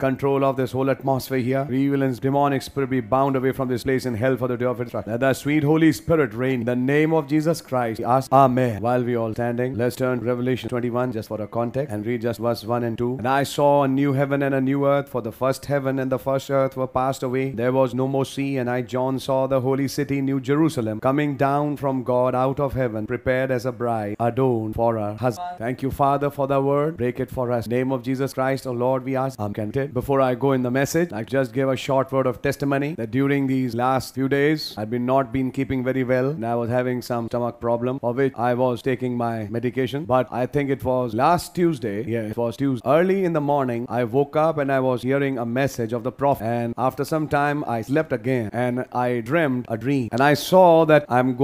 control of this whole atmosphere here. Evil and demonic spirit be bound away from this place in hell for the day of its wrath. Let the sweet Holy Spirit reign in the name of Jesus Christ. We ask Amen. While we all standing, let's turn to Revelation 21 just for a context and read just verse 1 and 2. And I saw a new heaven and a new earth, for the first heaven and the first earth were passed away. There was no more sea, and I, John, saw the holy city, New Jerusalem, coming down from God out of heaven, prepared as a bride, adorned for her husband. Thank you, Father, for the word. Break it for us. In the name of Jesus Christ, oh Lord, we ask. Amen. Before I go in the message, I just give a short word of testimony that during these last few days, I've not been keeping very well, and I was having some stomach problem, for which I was taking my medication. But I think it was last Tuesday. Yeah, it was Tuesday. Early in the morning, I woke up and I was hearing a message of the prophet. And after some time, I slept again, and I dreamed a dream. And I saw that I'm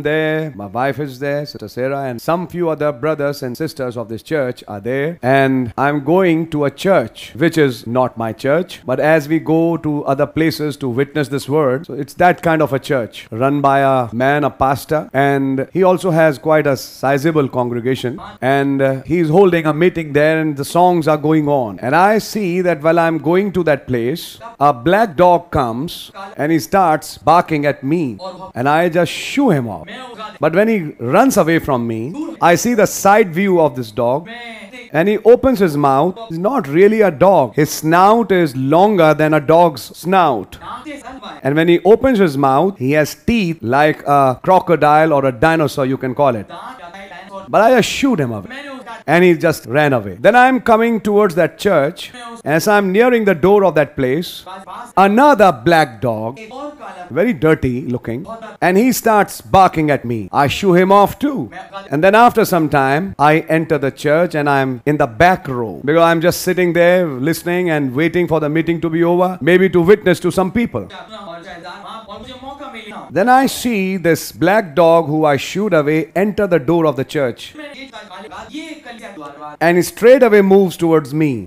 there, my wife is there, Sister Sarah, and some few other brothers and sisters of this church are there. And I'm going to a church, which is not my church, but as we go to other places to witness this word, so it's that kind of a church run by a man, a pastor, and he also has quite a sizable congregation, and he's holding a meeting there, and the songs are going on. And I see that while I'm going to that place, a black dog comes and he starts barking at me, and I just shoo him off. But when he runs away from me, I see the side view of this dog, and he opens his mouth. He's not really a dog. His snout is longer than a dog's snout. And when he opens his mouth, he has teeth like a crocodile or a dinosaur, you can call it. But I just shoot him away, and he just ran away. Then I'm coming towards that church. As I'm nearing the door of that place, another black dog, very dirty looking, and he starts barking at me. I shoo him off too. And then after some time, I enter the church, and I'm in the back row, because I'm just sitting there listening and waiting for the meeting to be over, maybe to witness to some people. Then I see this black dog who I shooed away enter the door of the church, and he straight away moves towards me.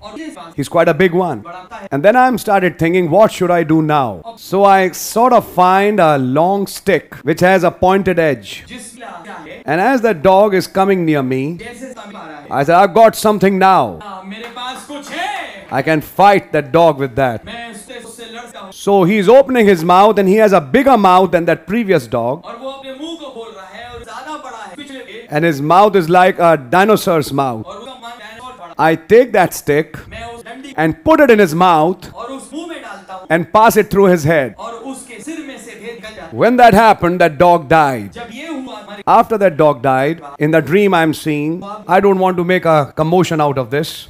He's quite a big one. And then I started thinking, what should I do now? So I sort of find a long stick which has a pointed edge, and as the dog is coming near me, I said, I've got something now. I can fight that dog with that. So he's opening his mouth, and he has a bigger mouth than that previous dog, and his mouth is like a dinosaur's mouth. I take that stick and put it in his mouth and pass it through his head. When that happened, that dog died. After that dog died, in the dream I'm seeing, I don't want to make a commotion out of this.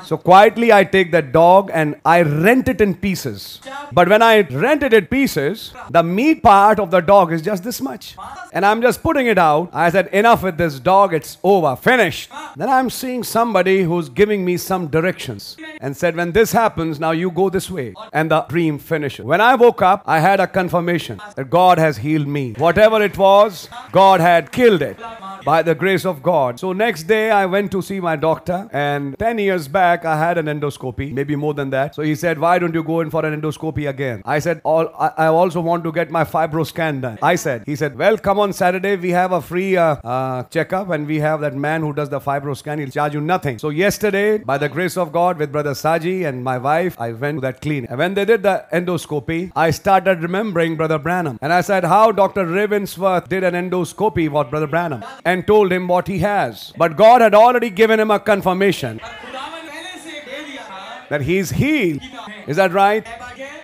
So quietly I take that dog and I rent it in pieces. But when I rent it in pieces, the meat part of the dog is just this much. And I'm just putting it out. I said, enough with this dog, it's over, finished. Then I'm seeing somebody who's giving me some directions and said, when this happens, now you go this way. And the dream finishes. When I woke up, I had a confirmation that God has healed me. Whatever it was, God had killed it by the grace of God. So next day I went to see my doctor, and 10 years back I had an endoscopy, maybe more than that. So he said, why don't you go in for an endoscopy again? I said, I also want to get my fibroscan done. He said, well, come on Saturday, we have a free checkup, and we have that man who does the fibroscan. He'll charge you nothing. So yesterday, by the grace of God, with Brother Saji and my wife, I went to that clinic. And when they did the endoscopy, I started remembering Brother Branham. And I said, how Dr. Ravensworth did an endoscopy for Brother Branham and told him what he has. But God had already given him a confirmation that he's healed. Is that right?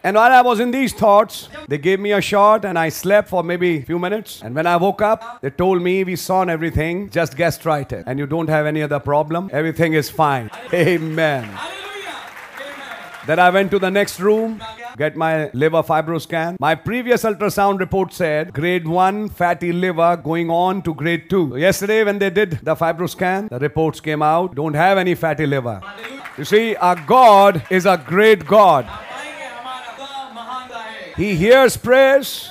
And while I was in these thoughts, they gave me a shot, and I slept for maybe a few minutes. And when I woke up, they told me, we saw everything, just gastritis, and you don't have any other problem. Everything is fine. Amen. Then I went to the next room, get my liver fibroscan. My previous ultrasound report said grade 1 fatty liver going on to grade 2. So yesterday when they did the fibroscan, the reports came out, don't have any fatty liver. You see, our God is a great God. He hears prayers,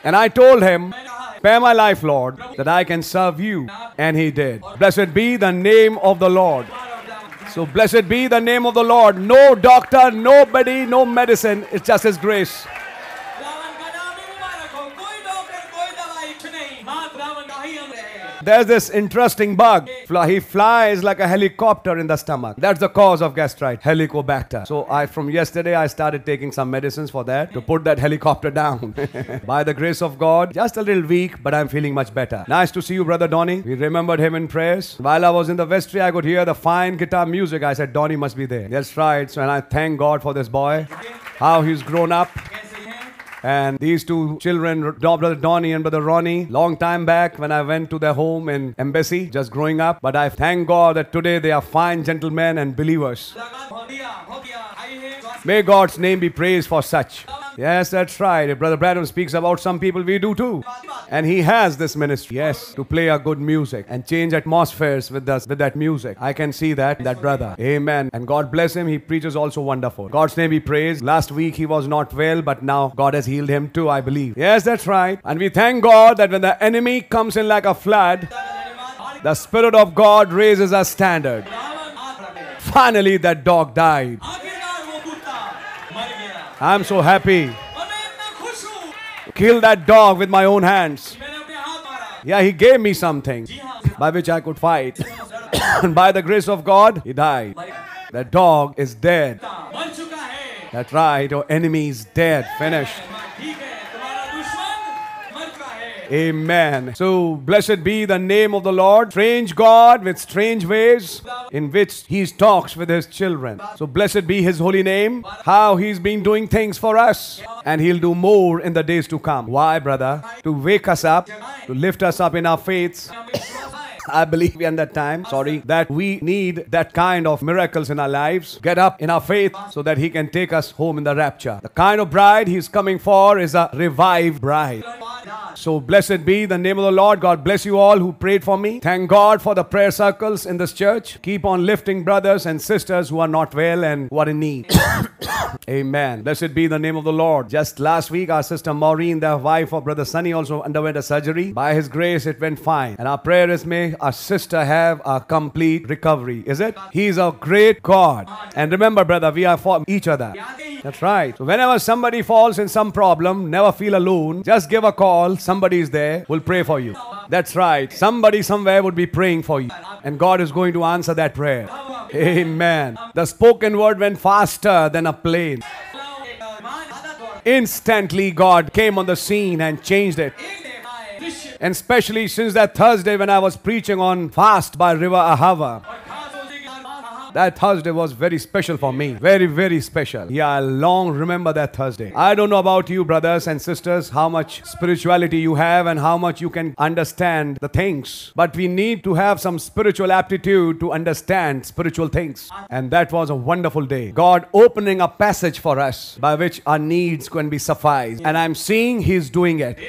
and I told him, spare my life, Lord, that I can serve you. And he did. Blessed be the name of the Lord. So blessed be the name of the Lord. No doctor, nobody, no medicine. It's just His grace. There's this interesting bug. He flies like a helicopter in the stomach. That's the cause of gastritis, Helicobacter. So from yesterday I started taking some medicines for that to put that helicopter down. By the grace of God, just a little weak, but I'm feeling much better. Nice to see you, Brother Donny. We remembered him in prayers. While I was in the vestry, I could hear the fine guitar music. I said, Donny must be there. That's right. So, and I thank God for this boy, how he's grown up. And these two children, Brother Donny and Brother Ronnie, long time back when I went to their home in Embassy, just growing up. But I thank God that today they are fine gentlemen and believers. May God's name be praised for such. Yes, that's right. If Brother Branham speaks about some people, we do too. And he has this ministry, yes, to play a good music and change atmospheres with that music. I can see that brother. Amen. And God bless him. He preaches also wonderful. God's name be praised. Last week he was not well, but now God has healed him too, I believe. Yes, that's right. And we thank God that when the enemy comes in like a flood, the Spirit of God raises a standard. Finally, that dog died. I'm so happy. Kill that dog with my own hands. Yeah, he gave me something by which I could fight. And by the grace of God, he died. That dog is dead. That's right. Your enemy is dead. Finished. Amen. So, blessed be the name of the Lord. Strange God with strange ways in which He talks with His children. So, blessed be His holy name. How He's been doing things for us. And He'll do more in the days to come. Why, brother? To wake us up, to lift us up in our faiths. I believe in that time, that we need that kind of miracles in our lives. Get up in our faith so that He can take us home in the rapture. The kind of bride He's coming for is a revived bride. So blessed be the name of the Lord. God bless you all who prayed for me. Thank God for the prayer circles in this church. Keep on lifting brothers and sisters who are not well and who are in need. Amen. Blessed be the name of the Lord. Just last week, our sister Maureen, the wife of Brother Sunny, also underwent a surgery. By His grace, it went fine. And our prayer is, may our sister have a complete recovery. Is it? He is a great God. And remember, brother, we are for each other. That's right. So whenever somebody falls in some problem, never feel alone. Just give a call. Somebody is there. Will pray for you. That's right. Somebody somewhere would be praying for you. And God is going to answer that prayer. Amen. The spoken word went faster than a plane. Instantly God came on the scene and changed it. And especially since that Thursday when I was preaching on fast by River Ahava. That Thursday was very special for me. Very, very special. Yeah, I long remember that Thursday. I don't know about you, brothers and sisters, how much spirituality you have and how much you can understand the things. But we need to have some spiritual aptitude to understand spiritual things. And that was a wonderful day. God opening a passage for us by which our needs can be sufficed. And I'm seeing He's doing it.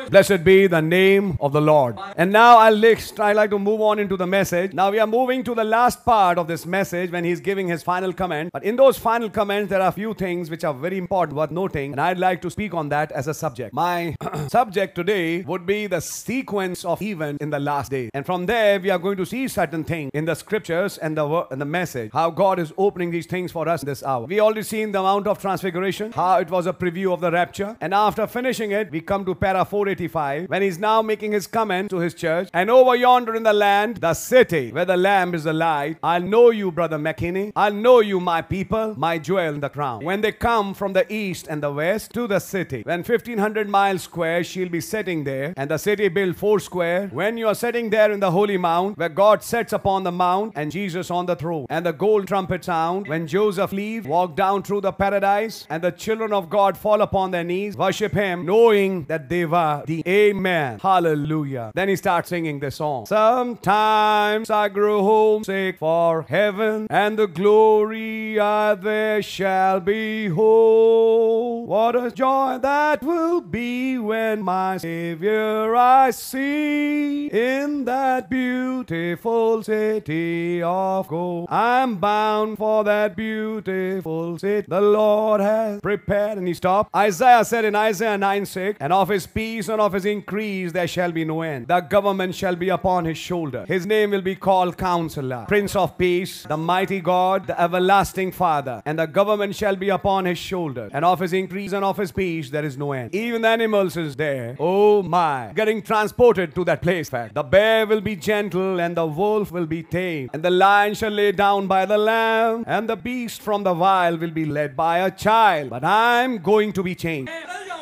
Blessed be the name of the Lord. And now I like to move on into the message. Now we are moving to the last part of this message when He's giving His final comment. But in those final comments, there are a few things which are very important worth noting. And I'd like to speak on that as a subject. My subject today would be the sequence of events in the last days. And from there, we are going to see certain things in the scriptures and the message. How God is opening these things for us this hour. We already seen the Mount of Transfiguration. How it was a preview of the rapture. And after finishing it, we come to para 485. When He's now making His comment to His church. And over yonder in the land, the city where the Lamb is the light, I'll know you, Brother McKinney. I'll know you, my people, my jewel in the crown. When they come from the east and the west to the city, when 1500 miles square, she'll be sitting there, and the city built 4 square. When you are sitting there in the holy mount, where God sits upon the mount, and Jesus on the throne, and the gold trumpet sound, when Joseph leaves, walk down through the paradise, and the children of God fall upon their knees, worship Him, knowing that they were the Amen. Hallelujah. Then he starts singing this song. Sometimes I grow homesick for heaven, and the glory I there shall behold. What a joy that will be when my Savior I see in that beautiful city of gold. I'm bound for that beautiful city the Lord has prepared. And he stopped. Isaiah said in Isaiah 9:6, and of His peace and and of his increase there shall be no end. The government shall be upon his shoulder. His name will be called Counselor, Prince of Peace, the mighty God, the everlasting Father. And the government shall be upon his shoulder. And of his increase and of his peace there is no end. Even the animals is there. Oh my. Getting transported to that place. The bear will be gentle and the wolf will be tame. And the lion shall lay down by the lamb. And the beast from the wild will be led by a child. But I'm going to be changed.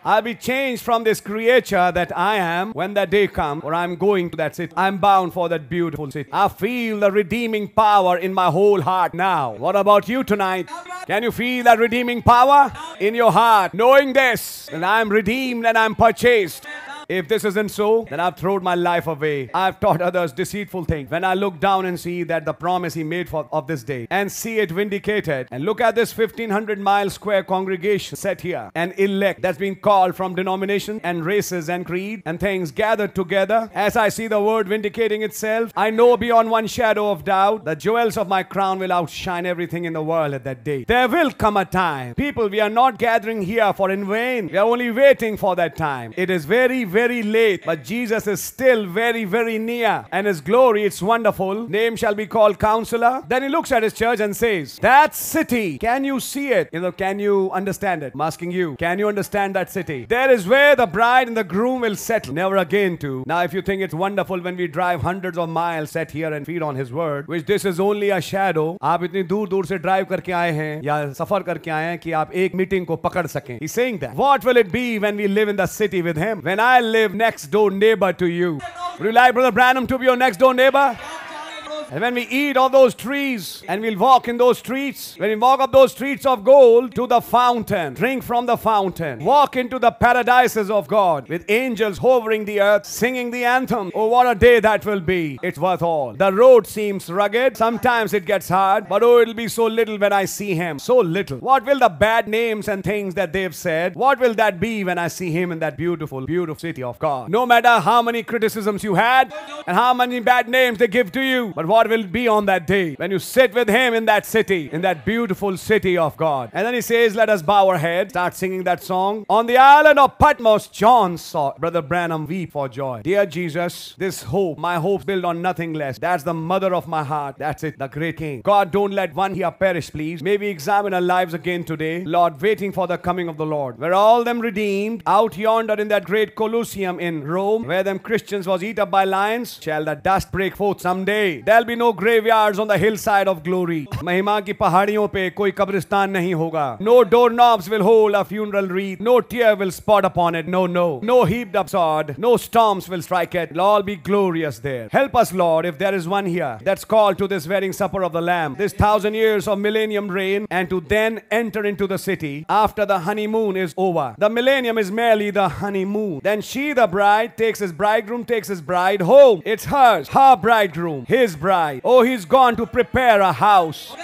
I'll be changed from this creature that I am when that day comes, or I'm going to that city. I'm bound for that beautiful city. I feel the redeeming power in my whole heart now. What about you tonight? Can you feel that redeeming power in your heart, knowing this, that I'm redeemed and I'm purchased? If this isn't so, then I've thrown my life away. I've taught others deceitful things. When I look down and see that the promise he made of this day and see it vindicated, and look at this 1500-mile square congregation set here, an elect that's been called from denomination and races and creed and things gathered together. As I see the word vindicating itself, I know beyond one shadow of doubt the jewels of my crown will outshine everything in the world at that day. There will come a time. People, we are not gathering here for in vain. We are only waiting for that time. It is very late, but Jesus is still very near, and his glory, it's wonderful. Name shall be called Counselor. Then he looks at his church and says, that city, can you see it? Can you understand it? I'm asking you, can you understand that city? There is where the bride and the groom will settle, never again to. Now if you think it's wonderful when we drive hundreds of miles, set here and feed on his word, which this is only a shadow. आप इतनी दूर से drive करके आए हैं या सफर करके आए हैं कि आप एक मीटिंग को पकड़ सकें. He's saying that. What will it be when we live in the city with him? When I live next door neighbor to you. Would you like Brother Branham to be your next door neighbor? And when we eat of those trees and we'll walk in those streets, when we walk up those streets of gold to the fountain, drink from the fountain, walk into the paradises of God with angels hovering the earth, singing the anthem. Oh, what a day that will be. It's worth all. The road seems rugged. Sometimes it gets hard, but oh, it'll be so little when I see him. So little. What will the bad names and things that they've said, what will that be when I see him in that beautiful city of God? No matter how many criticisms you had and how many bad names they give to you, but what will it be on that day when you sit with him in that city, in that beautiful city of God? And then he says, let us bow our heads, start singing that song. On the island of Patmos, John saw Brother Branham weep for joy. Dear Jesus, this hope, my hope built on nothing less. That's the mother of my heart. That's it, the great King. God, don't let one here perish, please. May we examine our lives again today, Lord, waiting for the coming of the Lord. Were all them redeemed out yonder in that great Colosseum in Rome, where them Christians was eaten up by lions? Shall the dust break forth someday? There'll be no graveyards on the hillside of glory. महिमा की पहाड़ियों पे कोई कब्रिस्तान नहीं होगा. No doorknobs will hold a funeral wreath. No tear will spot upon it. No heaped up sword. No storms will strike it. It'll all be glorious there. Help us, Lord, if there is one here that's called to this wedding supper of the Lamb, this 1,000 years of millennium reign, and to then enter into the city after the honeymoon is over. The millennium is merely the honeymoon. Then she, the bride, takes his bridegroom, takes his bride home. It's hers, her bridegroom, his bride. Oh, he's gone to prepare a house.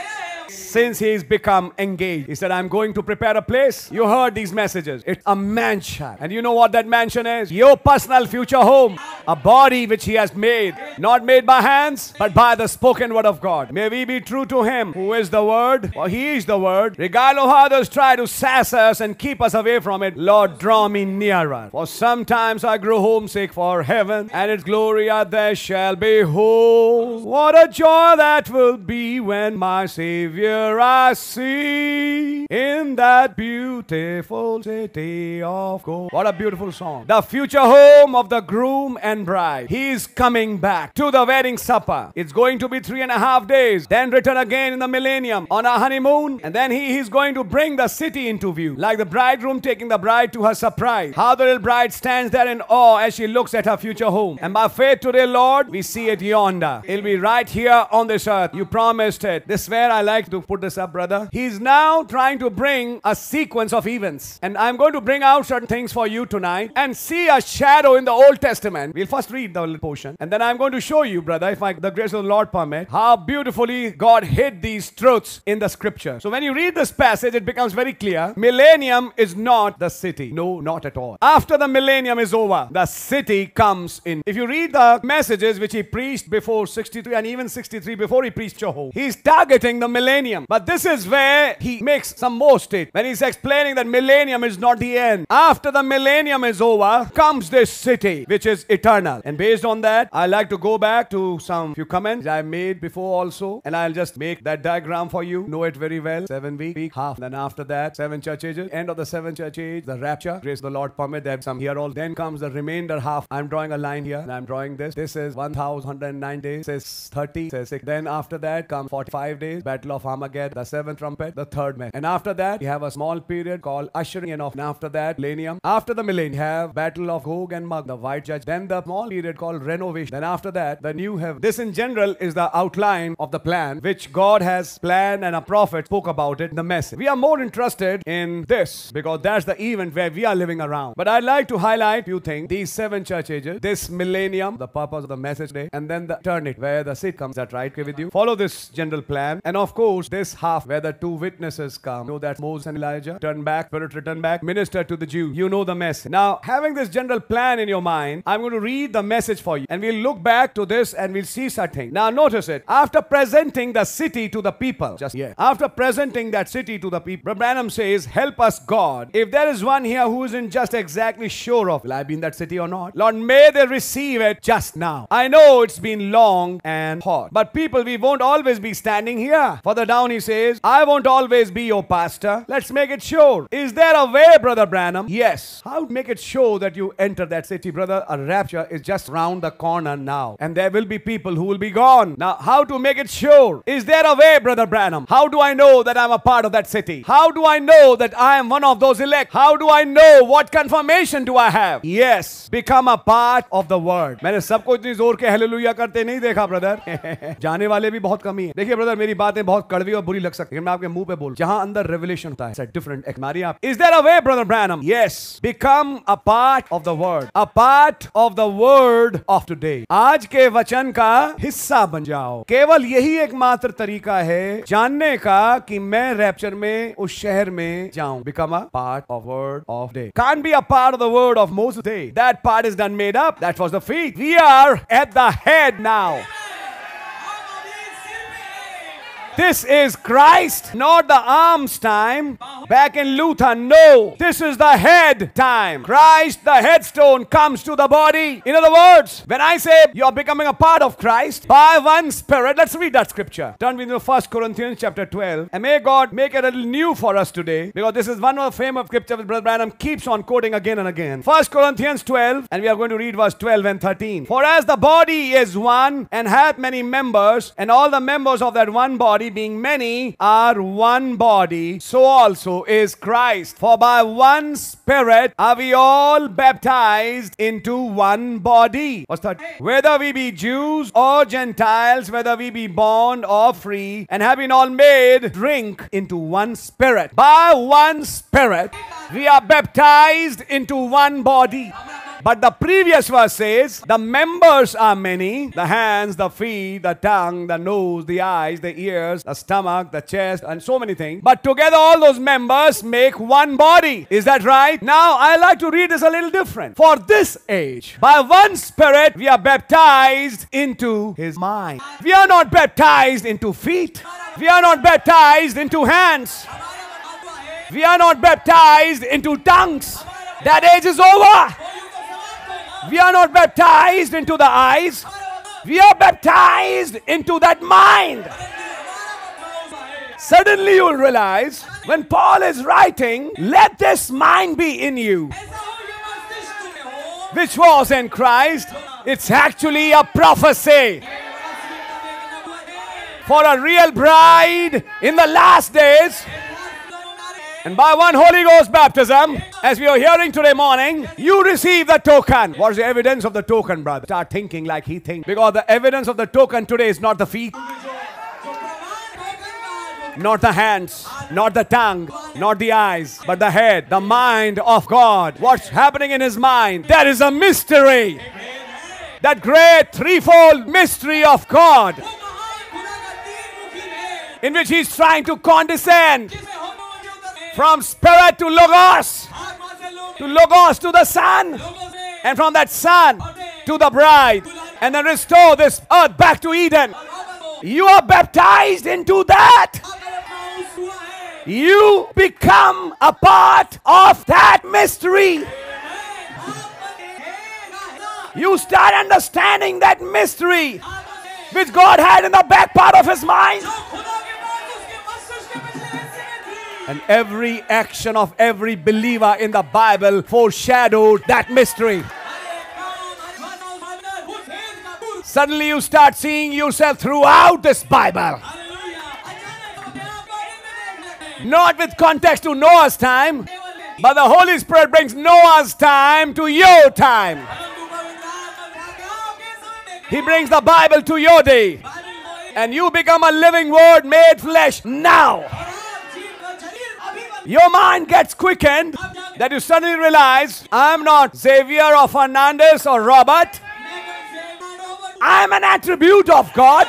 Since he's become engaged, he said, I'm going to prepare a place. You heard these messages. It's a mansion. And you know what that mansion is? Your personal future home. A body which he has made. Not made by hands, but by the spoken word of God. May we be true to him who is the word. For he is the word. Regardless of how others try to sass us and keep us away from it, Lord, draw me nearer. For sometimes I grow homesick for heaven, and its glory out there shall behold. What a joy that will be when my Savior I see in that beautiful city of gold. What a beautiful song. The future home of the groom and bride. He is coming back to the wedding supper. It's going to be 3.5 days. Then return again in the millennium on a honeymoon. And then he's going to bring the city into view. Like the bridegroom taking the bride to her surprise. How the little bride stands there in awe as she looks at her future home. And by faith today, Lord, we see it yonder. It'll be right here on this earth. You promised it. This is where I like to put this up, brother. He's now trying to bring a sequence of events, and I'm going to bring out certain things for you tonight and see a shadow in the Old Testament. We'll first read the little portion, and then I'm going to show you, brother, if the grace of the Lord permit, how beautifully God hid these truths in the scripture. So when you read this passage, it becomes very clear. Millennium is not the city. No, not at all. After the millennium is over, the city comes in. If you read the messages which he preached before 63 and even 63 before he preached Jehovah, he's targeting the millennium millennium. But this is where he makes some more state. When he's explaining that millennium is not the end. After the millennium is over, comes this city, which is eternal. And based on that, I like to go back to some few comments I made before also. And I'll just make that diagram for you. Know it very well. 7 week, half. Then after that, 7 church ages. End of the 7 church age, the rapture. Grace the Lord permit. There's some here all. Then comes the remainder half. I'm drawing a line here. And I'm drawing this. This is 1,109 days. This is 30. This is 6. Then after that come 45 days. Battle of Armageddon. The 7th trumpet. The 3rd mess. And after that, we have a small period called ushering in of. And after that, millennium. After the millennium, we have Battle of Gog and Magog, the white judge. Then the small period called renovation. Then after that, the new heaven. This in general is the outline of the plan which God has planned, and a prophet spoke about it in the message. We are more interested in this because that's the event where we are living around. But I'd like to highlight few things. These 7 church ages, this millennium, the purpose of the message today, and then the eternity where the seed comes. Is that right? Okay with you? Follow this general plan. And of course, this half where the 2 witnesses come. You know that Moses and Elijah turn back, Spirit return back, minister to the Jews. You know the message. Now, having this general plan in your mind, I'm going to read the message for you. And we'll look back to this and we'll see something. Now, notice it. After presenting the city to the people, after presenting that city to the people, Brother Branham says, help us God. If there is one here who isn't just exactly sure of, will I be in that city or not? Lord, may they receive it just now. I know it's been long and hard. But people, we won't always be standing here. Further down he says, I won't always be your pastor. Let's make it sure. Is there a way, Brother Branham? Yes. How to make it sure that you enter that city? Brother, a rapture is just round the corner now. And there will be people who will be gone. Now, how to make it sure? Is there a way, Brother Branham? How do I know that I'm a part of that city? How do I know that I am one of those elect? How do I know? What confirmation do I have? Yes. Become a part of the word. मैंने सबको इतनी जोर के hallelujah करते नहीं देखा brother. जाने वाले भी बहुत कमी है. देखिए ब्रदर, मेरी बातें बहुत कड़वी और बुरी लग सकती है, मैं आपके मुंह पे बोल. जहां अंदर रेवलेशन होता है, डिफरेंट एक मारिए आप. Is there a way, Brother Branham? Yes. Become a part of the word. A part of the word of today. आज के वचन का हिस्सा बन जाओ. केवल यही एकमात्र तरीका है जानने का कि मैं रैप्चर में उस शहर में जाऊं. Become a part of word of day. Can't be a part of the word of Moses day. That part is done made up. That was the feet. We are at the head now. This is Christ, not the arms time. Back in Luther, no. This is the head time. Christ, the headstone, comes to the body. In other words, when I say you are becoming a part of Christ by one Spirit, let's read that scripture. Turn with me to 1 Corinthians chapter 12. And may God make it a little new for us today, because this is one of the famous scriptures that Brother Branham keeps on quoting again and again. 1 Corinthians 12, and we are going to read verse 12 and 13. For as the body is one and hath many members, and all the members of that one body being many are one body, so also is Christ. For by one Spirit are we all baptized into one body. What's that? Whether we be Jews or Gentiles, whether we be bond or free, and have been all made drink into one Spirit. By one Spirit we are baptized into one body. But the previous verse says, the members are many, the hands, the feet, the tongue, the nose, the eyes, the ears, the stomach, the chest, and so many things. But together all those members make one body. Is that right? Now I like to read this a little different. For this age, by one Spirit, we are baptized into His mind. We are not baptized into feet. We are not baptized into hands. We are not baptized into tongues. That age is over. We are not baptized into the eyes. We are baptized into that mind. Suddenly you will realize when Paul is writing, let this mind be in you, which was in Christ. It's actually a prophecy for a real bride in the last days. And by one Holy Ghost baptism, as we are hearing today morning, you receive the token. What is the evidence of the token, brother? Start thinking like he thinks. Because the evidence of the token today is not the feet, not the hands, not the tongue, not the eyes, but the head, the mind of God. What's happening in His mind? There is a mystery. That great threefold mystery of God, in which He's trying to condescend from Spirit to Logos to the Son, and from that Son to the bride, and then restore this earth back to Eden. You are baptized into that. You become a part of that mystery. You start understanding that mystery which God had in the back part of his mind. And every action of every believer in the Bible foreshadowed that mystery. Suddenly you start seeing yourself throughout this Bible. Not with context to Noah's time, but the Holy Spirit brings Noah's time to your time. He brings the Bible to your day. And you become a living word made flesh now. Your mind gets quickened that you suddenly realize, I'm not Xavier or Fernandez or Robert. I'm an attribute of God,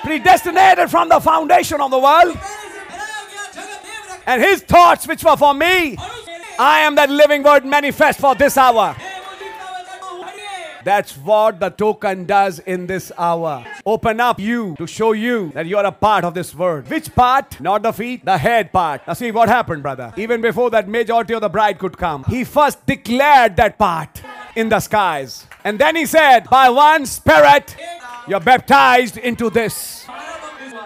predestinated from the foundation of the world. And his thoughts which were for me, I am that living word manifest for this hour. That's what the token does in this hour. Open up you to show you that you are a part of this word. Which part? Not the feet, the head part. Now see what happened, brother. Even before that majority of the bride could come, he first declared that part in the skies. And then he said, by one Spirit, you're baptized into this.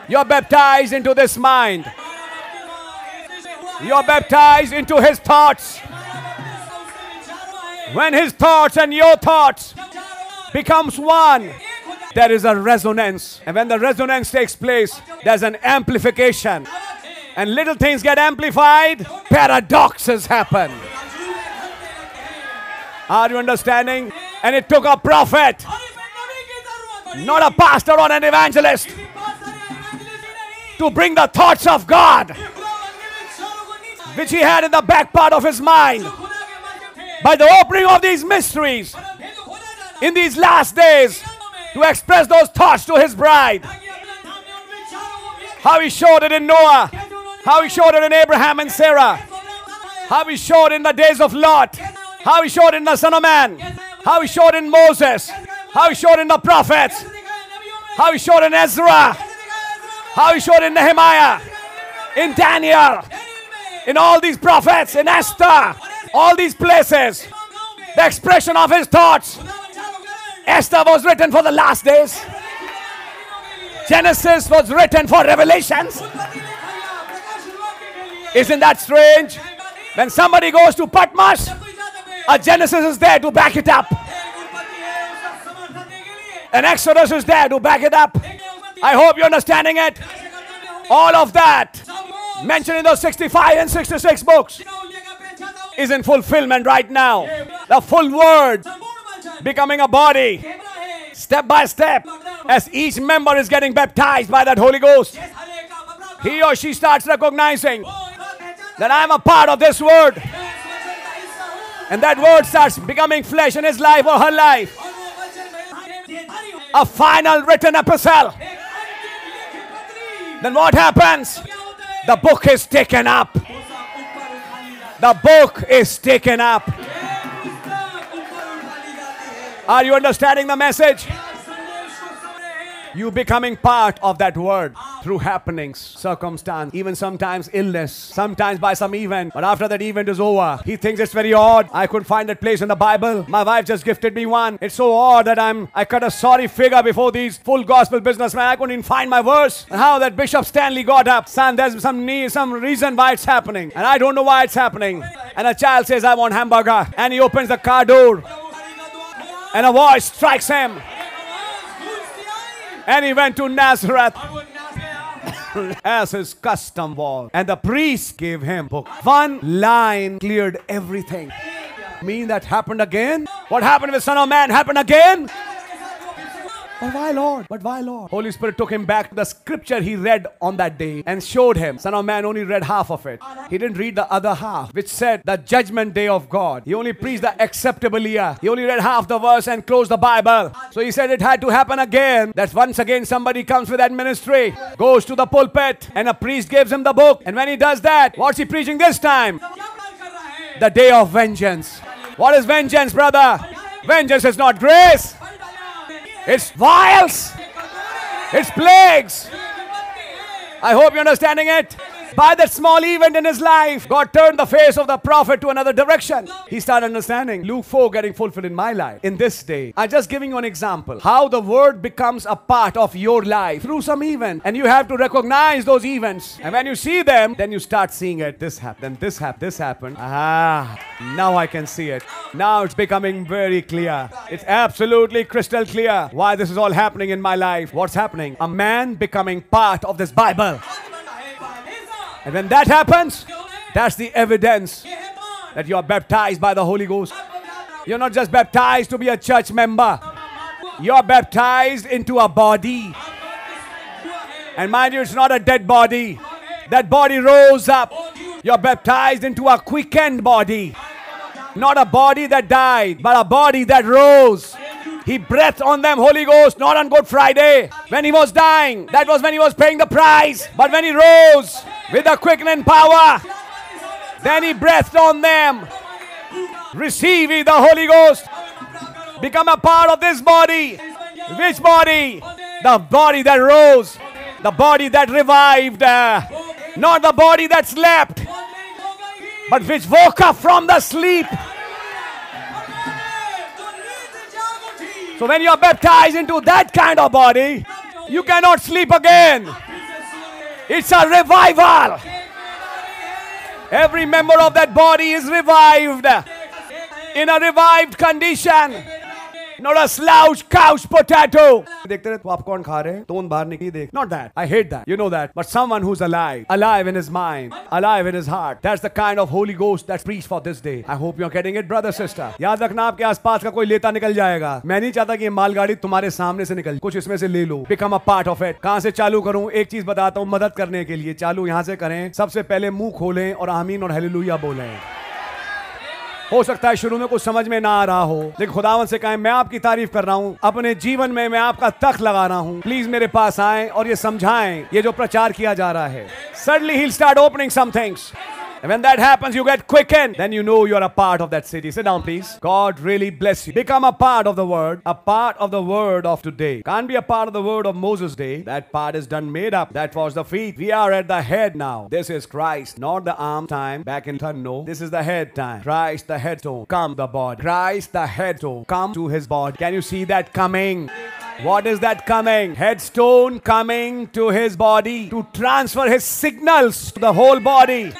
You're baptized into this mind. You're baptized into his thoughts. When his thoughts and your thoughts becomes one, there is a resonance. And when the resonance takes place, there's an amplification. And little things get amplified, paradoxes happen. Are you understanding? And it took a prophet, not a pastor or an evangelist, to bring the thoughts of God, which he had in the back part of his mind. By the opening of these mysteries in these last days, to express those thoughts to his bride. How he showed it in Noah, how he showed it in Abraham and Sarah, how he showed in the days of Lot, how he showed in the Son of Man, how he showed in Moses, how he showed in the prophets, how he showed in Ezra, how he showed in Nehemiah, in Daniel, in all these prophets, in Esther, all these places, the expression of his thoughts. Esther was written for the last days. Genesis was written for Revelations. Isn't that strange? When somebody goes to Patmos, a Genesis is there to back it up. An Exodus is there to back it up. I hope you're understanding it. All of that mentioned in those 65 and 66 books is in fulfillment right now. The full word becoming a body, step by step, as each member is getting baptized by that Holy Ghost. He or she starts recognizing that I'm a part of this word. And that word starts becoming flesh in his life or her life. A final written epistle. Then what happens? The book is taken up. The book is taken up. Are you understanding the message? You becoming part of that word through happenings, circumstance, even sometimes illness, sometimes by some event. But after that event is over, he thinks it's very odd. I could find that place in the Bible. My wife just gifted me one. It's so odd that I cut a sorry figure before these full gospel businessmen. I couldn't even find my verse. And how that Bishop Stanley got up. Son, there's some reason why it's happening. And I don't know why it's happening. And a child says, I want hamburger. And he opens the car door. And a voice strikes him. And he went to Nazareth as his custom was. And the priest gave him book. One line cleared everything. Mean that happened again? What happened with Son of Man happened again? But why, Lord? But why, Lord? Holy Spirit took him back to the scripture he read on that day and showed him. Son of Man only read half of it. He didn't read the other half, which said the judgment day of God. He only preached the acceptable year. He only read half the verse and closed the Bible. So he said it had to happen again. That once again somebody comes with that ministry, goes to the pulpit, and a priest gives him the book. And when he does that, what's he preaching this time? The day of vengeance. What is vengeance, brother? Vengeance is not grace. It's vials. It's plagues. I hope you're understanding it. By that small event in his life, God turned the face of the prophet to another direction. He started understanding Luke 4 getting fulfilled in my life in this day. I'm just giving you an example how the word becomes a part of your life through some event, and you have to recognize those events. And when you see them, then you start seeing it. This happened, this happened, this happened. Now I can see it. Now it's becoming very clear. It's absolutely crystal clear why this is all happening in my life. What's happening? A man becoming part of this Bible. And when that happens, that's the evidence that you are baptized by the Holy Ghost. You're not just baptized to be a church member. You're baptized into a body. And mind you, it's not a dead body. That body rose up. You're baptized into a quickened body. Not a body that died, but a body that rose. He breathed on them, Holy Ghost, not on Good Friday. When he was dying, that was when he was paying the price. But when he rose with the quickening power, then he breathed on them. Receive ye the Holy Ghost. Become a part of this body. Which body? The body that rose. The body that revived. Not the body that slept, but which woke up from the sleep. So when you are baptized into that kind of body, you cannot sleep again. It's a revival. Every member of that body is revived. In a revived condition. Not a slouch couch potato. देखते रहे popcorn खा रहे हैं, तोन बाहर निकली देख. Not that. I hate that. You know that. But someone who's alive. Alive in his mind. Alive in his heart. That's the kind of Holy Ghost that's preached for this day. I hope you're getting it, brother, sister. याद रखना आपके आसपास का कोई लेता निकल जाएगा. मैं नहीं चाहता कि ये मालगाड़ी तुम्हारे सामने से निकल. कुछ इसमें से ले लो. Become a part of it. कहाँ से चालू करूँ? एक चीज बताता हूँ मदद करने के लिए. चालू यहाँ से करें. सबसे पहले मुंह खोलें और आमीन और हालेलुया बोलें. हो सकता है शुरू में कुछ समझ में ना आ रहा हो, लेकिन खुदावन से कहें मैं आपकी तारीफ कर रहा हूं, अपने जीवन में मैं आपका तख्त लगा रहा हूं, प्लीज मेरे पास आएं और ये समझाएं ये जो प्रचार किया जा रहा है. Suddenly he'll start opening some things. And when that happens, you get quickened. Then you know you're a part of that city. Sit down, please. God really bless you. Become a part of the word. A part of the word of today. Can't be a part of the word of Moses' day. That part is done made up. That was the feet. We are at the head now. This is Christ. Not the arm time. Back in turn, no. This is the head time. Christ the headstone. Come the body. Christ the headstone. Come to his body. Can you see that coming? What is that coming? Headstone coming to his body to transfer his signals to the whole body.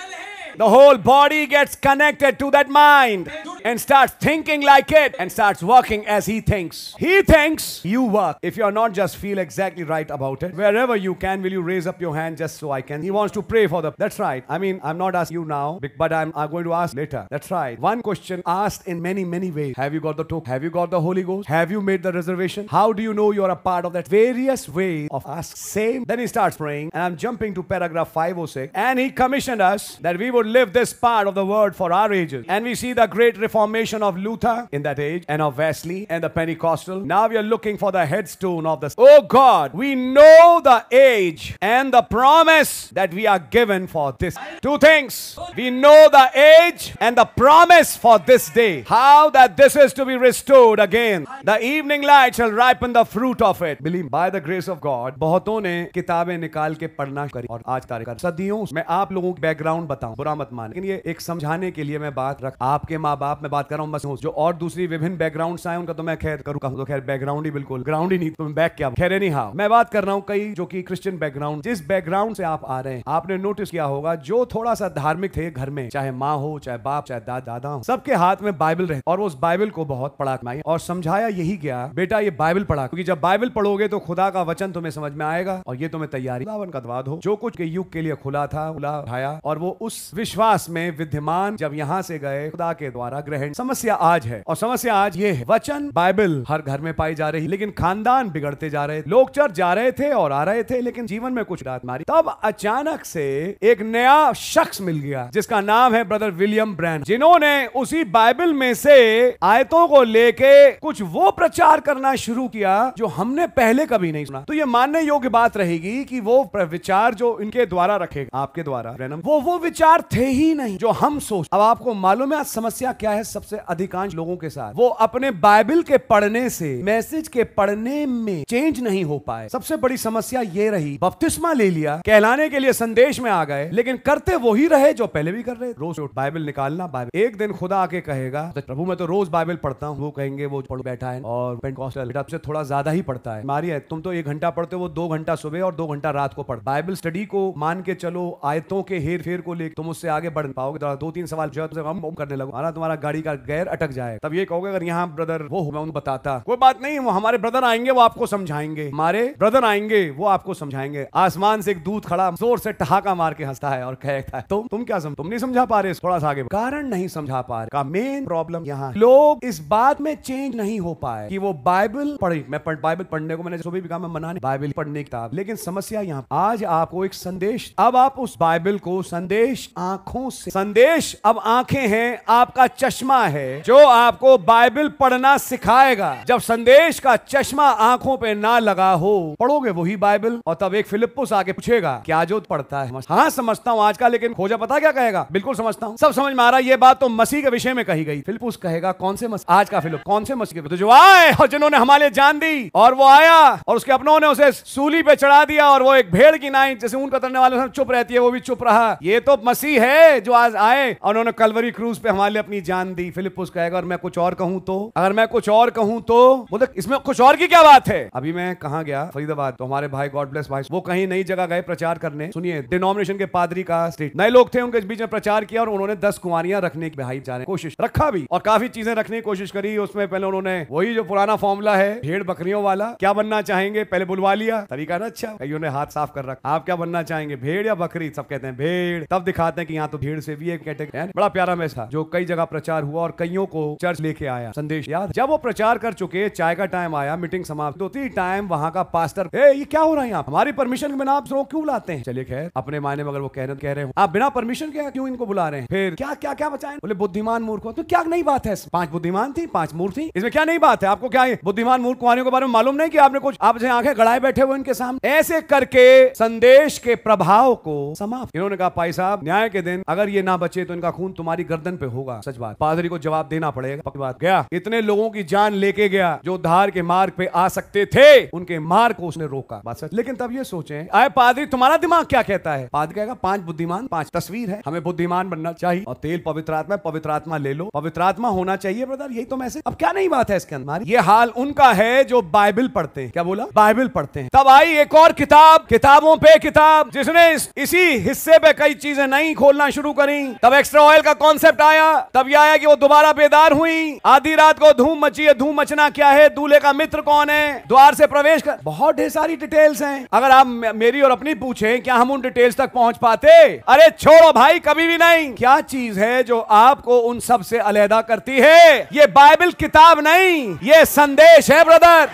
The whole body gets connected to that mind and starts thinking like it and starts working as he thinks. He thinks, you work. If you are not just feel exactly right about it, wherever you can, will you raise up your hand just so I can? He wants to pray for the... That's right. I mean, I'm not asking you now, but I'm going to ask later. That's right. One question asked in many, many ways. Have you got the token? Have you got the Holy Ghost? Have you made the reservation? How do you know you're a part of that? Various ways of ask. Same. Then he starts praying, and I'm jumping to paragraph 506. And he commissioned us that we would live this part of the word for our ages. And we see the great reformation of Luther in that age, and of Wesley and the Pentecostal. Now we are looking for the headstone of this. Oh God, we know the age and the promise that we are given for this. Two things. We know the age and the promise for this day. How that this is to be restored again. The evening light shall ripen the fruit of it. Believe by the grace of God. बहुतों ने किताबें निकाल के पढ़ना करी और आज कार्यक्रम सदियों मैं आप लोगों को बैकग्राउंड बताऊं, बुरा मत माने, लेकिन ये एक समझाने के लिए मैं बात रख. आपके माँ बाप में बात कर रहा हूँ, बस जो और दूसरी विभिन्न बैकग्राउंड से आए उनका तो मैं खैर करूँ तो खैर बैकग्राउंड ही बिल्कुल ग्राउंड ही नहीं, तो मैं बैक क्या खैर नहीं. हाँ, मैं बात कर रहा हूँ कई जो कि क्रिश्चियन बैकग्राउंड, जिस बैकग्राउंड से आप आ रहे हैं, आपने नोटिस किया होगा जो थोड़ा सा धार्मिक थे घर में, चाहे माँ हो चाहे बाप चाहे दादा हो, सबके हाथ में बाइबल रहे और उस बाइबल को बहुत पढ़ा और समझाया यही गया, बेटा ये बाइबल पढ़ा, क्योंकि जब बाइबल पढ़ोगे तो खुदा का वचन तुम्हें समझ में आएगा और ये तुम्हें तैयारी का दवाद हो. जो कुछ के युग के लिए खुला था उठाया और वो उस विश्वास में विद्यमान जब यहाँ से गए खुदा के द्वारा ग्रहण. समस्या आज है और समस्या आज ये है, वचन बाइबल हर घर में पाई जा रही, लेकिन खानदान बिगड़ते जा रहे, लोग चर्च जा रहे थे और आ रहे थे लेकिन जीवन में कुछ रात मारी. तब अचानक से एक नया शख्स मिल गया जिसका नाम है ब्रदर विलियम ब्रैनम, जिन्होंने उसी बाइबल में से आयतों को लेके कुछ वो प्रचार करना शुरू किया जो हमने पहले कभी नहीं सुना. तो ये मानने योग्य बात रहेगी कि वो विचार जो इनके द्वारा रखे आपके द्वारा ब्रैनम, वो विचार थे ही नहीं जो हम सोच. अब आपको मालूम है आज समस्या क्या है सबसे अधिकांश लोगों के साथ, वो अपने बाइबल के पढ़ने से, मैसेज के पढ़ने में चेंज नहीं हो पाए। सबसे बड़ी समस्या ये रही, बपतिस्मा ले लिया, कहलाने के लिए संदेश में आ गए, लेकिन करते वही रहे जो पहले भी कर रहे। रोज बाइबल निकालना, बाइबल। एक दिन खुदा आके कहेगा, प्रभु मैं तो रोज बाइबल पढ़ता हूँ। वो कहेंगे वो पढ़ बैठा है और पेंटकॉस्टल से थोड़ा ज्यादा ही पढ़ता है। मारी है, तुम तो 1 घंटा पढ़ते हो, वो 2 घंटा सुबह और 2 घंटा रात को पढ़। बाइबल स्टडी को मान के चलो, आयतों के हेर फेर को लेकर तुम उससे आगे बढ़ पाओगे। 2-3 सवाल जो है हम करने लगो, तुम्हारा गाड़ी का गेयर अटक जाए, तब ये कहोगे अगर यहाँ ब्रदर वो मैं उनको बताता। कोई बात नहीं, वो हमारे ब्रदर आएंगे, वो आपको समझाएंगे। हमारे ब्रदर आएंगे, वो आपको समझाएंगे। आसमान से एक दूत खड़ा जोर से ठहाका मार के हंसता है और कहता है तुम क्या तुम नहीं समझा पा रहे, थोड़ा सा आगे। कारण नहीं समझा पा रहे का मेन प्रॉब्लम यहाँ, लोग इस बात में चेंज नहीं हो पाए कि वो बाइबल पढ़े। मैं बाइबल पढ़ने को मैंने सुबह भी कहा, मैं मना नहीं बाइबल पढ़ने की किताब, लेकिन समस्या यहाँ आज आपको एक संदेश, अब आप उस बाइबल को संदेश आंखों से, संदेश अब आंखें हैं, आपका चश्मा है जो आपको बाइबल पढ़ना सिखाएगा। जब संदेश का चश्मा आंखों पे ना लगा हो, पढ़ोगे वही बाइबल, और तब एक फिलिप्पुस आके पूछेगा क्या जो पढ़ता है। हाँ समझता हूं आज का, लेकिन खोजा पता क्या कहेगा, बिल्कुल समझता हूं, सब समझ में आ रहा है, ये बात तो मसीह के विषय में कही गई। फिलिप्पुस कहेगा कौन से मसीह? आज का फिलिप कौन से मसीह? तो जो आए और जिन्होंने हमारे जान दी, और वो आया और उसके अपनों ने उसे सूली पे चढ़ा दिया, और वो एक भेड़ की नाई जैसे ऊन कतरने वाले सब चुप रहती है, वो भी चुप रहा। ये तो मसीह है जो आज आए और उन्होंने कलवरी क्रूज पे हमारे लिए अपनी जान दी। फिलिप्पुस कहेगा और मैं कुछ और कहूं तो, अगर मैं कुछ और कहूं तो, बोले इसमें कुछ और की क्या बात है। अभी मैं कहां गया, फरीदाबाद, तो हमारे भाई गॉड ब्लेस भाई, वो कहीं नई जगह गए प्रचार करने। सुनिए, डिनोमिनेशन के पादरी का स्टेट, नए लोग थे, उनके बीच में प्रचार किया और उन्होंने 10 कुंवारियां रखने की भाई जाने कोशिश, रखा भी, और काफी चीजें रखने की कोशिश करी। उसमें पहले उन्होंने वही जो पुराना फॉर्मूला है भेड़ बकरियों वाला, क्या बनना चाहेंगे, पहले बुलवा लिया, तरीका ना अच्छा, कईयों ने हाथ साफ कर रखा, आप क्या बनना चाहेंगे, भेड़ या बकरी? सब कहते हैं भेड़, तब दिखाते हैं कि यहाँ तो भेड़ से भी एक कैटेगरी। बड़ा प्यारा मैसेज था जो कई जगह प्रचार हुआ और कईयों को चर्च लेके आया संदेश। याद जब वो प्रचार कर चुके, चाय का टाइम आया, मीटिंग समाप्त होती, टाइम वहां का पास्टर, ये क्या हो रहा है यहाँ, हमारी परमिशन के बिना आप लोग क्यों लाते हैं? चलिए खैर, अपने मायने में अगर वो कह रहे हो आप बिना परमिशन के क्यों इनको बुला रहे हैं, फिर क्या क्या क्या बचाएं? बोले बुद्धिमान मूर्ख हो, तो क्या नई बात है, 5 बुद्धिमान थी, 5 मूर्ख थी, इसमें क्या नई बात है? आपको क्या है बुद्धिमान मूर्ख कुंवारियों के बारे में मालूम नहीं कि आपने कुछ, आप जैसे आंखें गड़ाए बैठे हुए इनके सामने? ऐसे करके संदेश के प्रभाव को समाप्त। इन्होंने कहा भाई साहब, न्याय के दिन अगर ये ना बचे तो इनका खून तुम्हारी गर्दन पे होगा। सच बात, पादरी को जवाब देना पड़ेगा। पक्की बात, गया, इतने लोगों की जान लेके गया जो धार के मार्ग पे आ सकते थे, उनके मार्ग को उसने रोका। बात सच। लेकिन तब ये सोचें, आए पादरी तुम्हारा दिमाग क्या कहता है? पादरी कहेगा 5 बुद्धिमान, 5 तस्वीर है, हमें बुद्धिमान बनना चाहिए, और तेल पवित्र आत्मा, पवित्र आत्मा ले लो, पवित्र आत्मा होना चाहिए ब्रदर, यही तो मैसेज। अब क्या नई बात है इसके अंदर? ये हाल उनका है जो बाइबल पढ़ते हैं। क्या बोला? बाइबल पढ़ते हैं। तब आई एक और किताब, किताबों पे किताब, जिसने इसी हिस्से पे कई चीजें नहीं खोलना शुरू करी। तब एक्स्ट्रा ऑयल का कॉन्सेप्ट आया, तब यह आया कि वो दोबारा बेदार हुई, आधी रात को धूम मची है। धूम मचना क्या है? दूल्हे का मित्र कौन है, द्वार से प्रवेश कर, बहुत ढेर सारी डिटेल्स हैं। अगर आप मेरी और अपनी पूछें क्या हम उन डिटेल्स तक पहुंच पाते? अरे छोड़ो भाई, कभी भी नहीं। क्या चीज है जो आपको उन सब से अलहदा करती है? ये बाइबल किताब नहीं, ये संदेश है ब्रदर,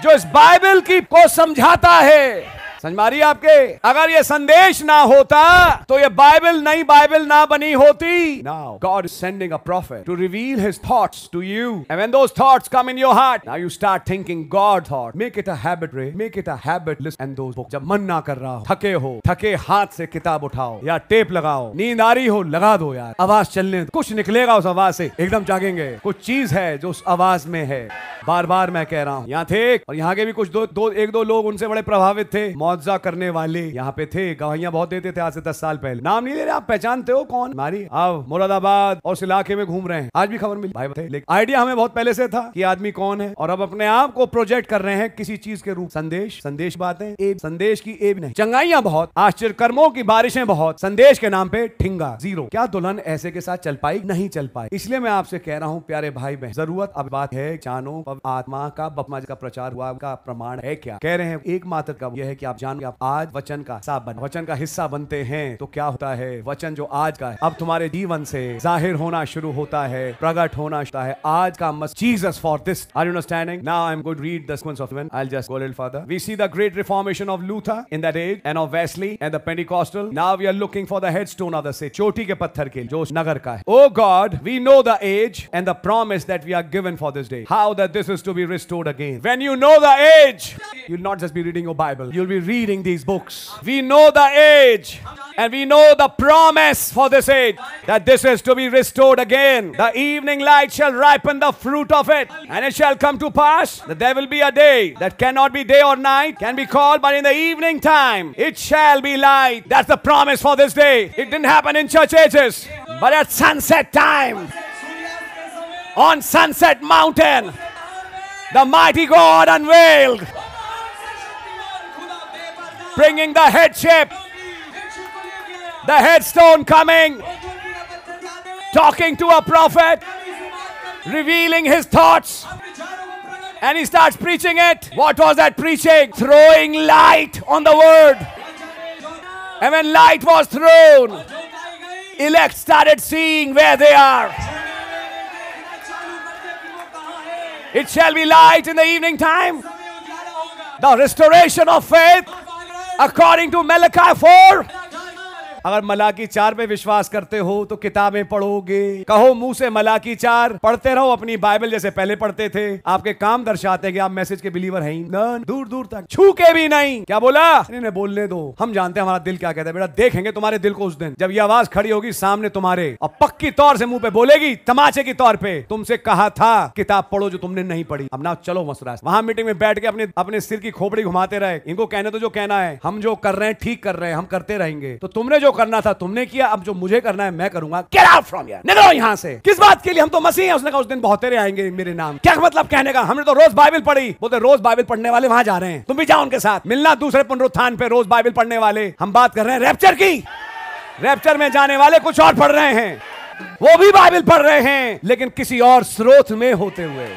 जो इस बाइबल की को समझाता है। समझ मारिए आपके, अगर ये संदेश ना होता तो ये बाइबल नई बाइबल ना बनी होती। Now God is sending a prophet to reveal his thoughts to you, and when those thoughts come in your heart, now you start thinking God thought. Make it a habit, Ray. Make it a habit. Listen and those books. जब मन ना कर रहा हो, थके हाथ से किताब उठाओ या टेप लगाओ, नींद आ रही हो लगा दो यार, आवाज चलने दो, कुछ निकलेगा उस आवाज से, एकदम जागेंगे। कुछ चीज है जो उस आवाज में है। बार बार मैं कह रहा हूँ, यहाँ थे और यहाँ के भी कुछ एक दो लोग उनसे बड़े प्रभावित थे, मौजा करने वाले यहाँ पे थे, गवाहियां बहुत देते थे आज से 10 साल पहले। नाम नहीं ले रहे, आप पहचानते हो कौन? हमारी आप मुरादाबाद और उस इलाके में घूम रहे हैं, आज भी खबर मिली भाई थे, लेकिन आइडिया हमें बहुत पहले से था कि आदमी कौन है, और अब अपने आप को प्रोजेक्ट कर रहे हैं किसी चीज के रूप। संदेश बातें, संदेश की एब नहीं, चंगाइयां बहुत, आश्चर्य कर्मों की बारिशें बहुत, संदेश के नाम पे ठिंगा जीरो। क्या दुल्हन ऐसे के साथ चल पाई? नहीं चल पाई। इसलिए मैं आपसे कह रहा हूँ प्यारे भाई बहन, जरूरत अब बात है जानो आत्मा का बपमा का प्रचार हुआ का प्रमाण है क्या? कह रहे हैं एकमात्र का यह है कि आप जान, आप आज वचन का वचन का हिस्सा बनते हैं तो क्या होता है? वचन जो आज का है अब तुम्हारे जीवन से जाहिर होना शुरू होता है, प्रकट होना शुरू होता है। आज का मस Jesus for this. Are you understanding? Now I'm going to read the sequence of events. I'll just go a little further. We see the great reformation of Luther in that age and of Wesley and the Pentecostal. Now we are looking for the headstone of the city. चोटी के पत्थर के जो नगर का है। Oh God, we know the age and the promise that we are given for this day. How that this is to be restored again. When you know the age, you'll not just be reading your Bible. You'll be reading these books. We know the age and we know the promise for this age, that this is to be restored again. The evening light shall ripen the fruit of it, and it shall come to pass that there will be a day that cannot be day or night, can be called, but in the evening time it shall be light. That's the promise for this day. It didn't happen in church ages, but at sunset time, on Sunset Mountain, the mighty God unveiled, bringing the headship, the headstone coming, talking to a prophet, revealing his thoughts, and he starts preaching it. What was that preaching? Throwing light on the word. And when light was thrown, elect started seeing where they are. It shall be light in the evening time. The restoration of faith according to Malachi 4. अगर मलाकी 4 पे विश्वास करते हो तो किताबें पढ़ोगे। कहो मुंह से मलाकी 4 पढ़ते रहो, अपनी बाइबल जैसे पहले पढ़ते थे। आपके काम दर्शाते हैं कि आप मैसेज के बिलीवर हैं ही नहीं, दूर दूर तक छू के भी नहीं। क्या बोला? इन्हें बोलने दो, हम जानते हैं हमारा दिल क्या कहता है। बेटा देखेंगे तुम्हारे दिल को उस दिन जब ये आवाज खड़ी होगी सामने तुम्हारे और पक्की तौर से मुंह पे बोलेगी, तमाचे की तौर पे, तुमसे कहा था किताब पढ़ो जो तुमने नहीं पढ़ी। अब ना चलो मसरा वहां मीटिंग में बैठ के अपने सिर की खोपड़ी घुमाते रहे। इनको कहने तो जो कहना है, हम जो कर रहे हैं ठीक कर रहे हैं, हम करते रहेंगे। तो तुमने जो करना था तुमने किया, अब जो मुझे करना है मैं करूंगा। Get out from here, निकलो यहां से। किस बात के लिए? हम तो मसीह हैं। उसने कहा उस दिन बहुत तेरे आएंगे मेरे नाम। क्या मतलब कहने का? हमने तो रोज बाइबल पढ़ी। बोलते रोज बाइबल पढ़ने वाले वहां जा रहे हैं, तुम भी जाओ उनके साथ मिलना। दूसरे पुनरुत्थान पे रोज बाइबल पढ़ने वाले। हम बात कर रहे हैं रैप्चर की। रैप्चर में जाने वाले कुछ और पढ़ रहे हैं, वो भी बाइबल पढ़ रहे हैं लेकिन किसी और स्रोत में होते हुए।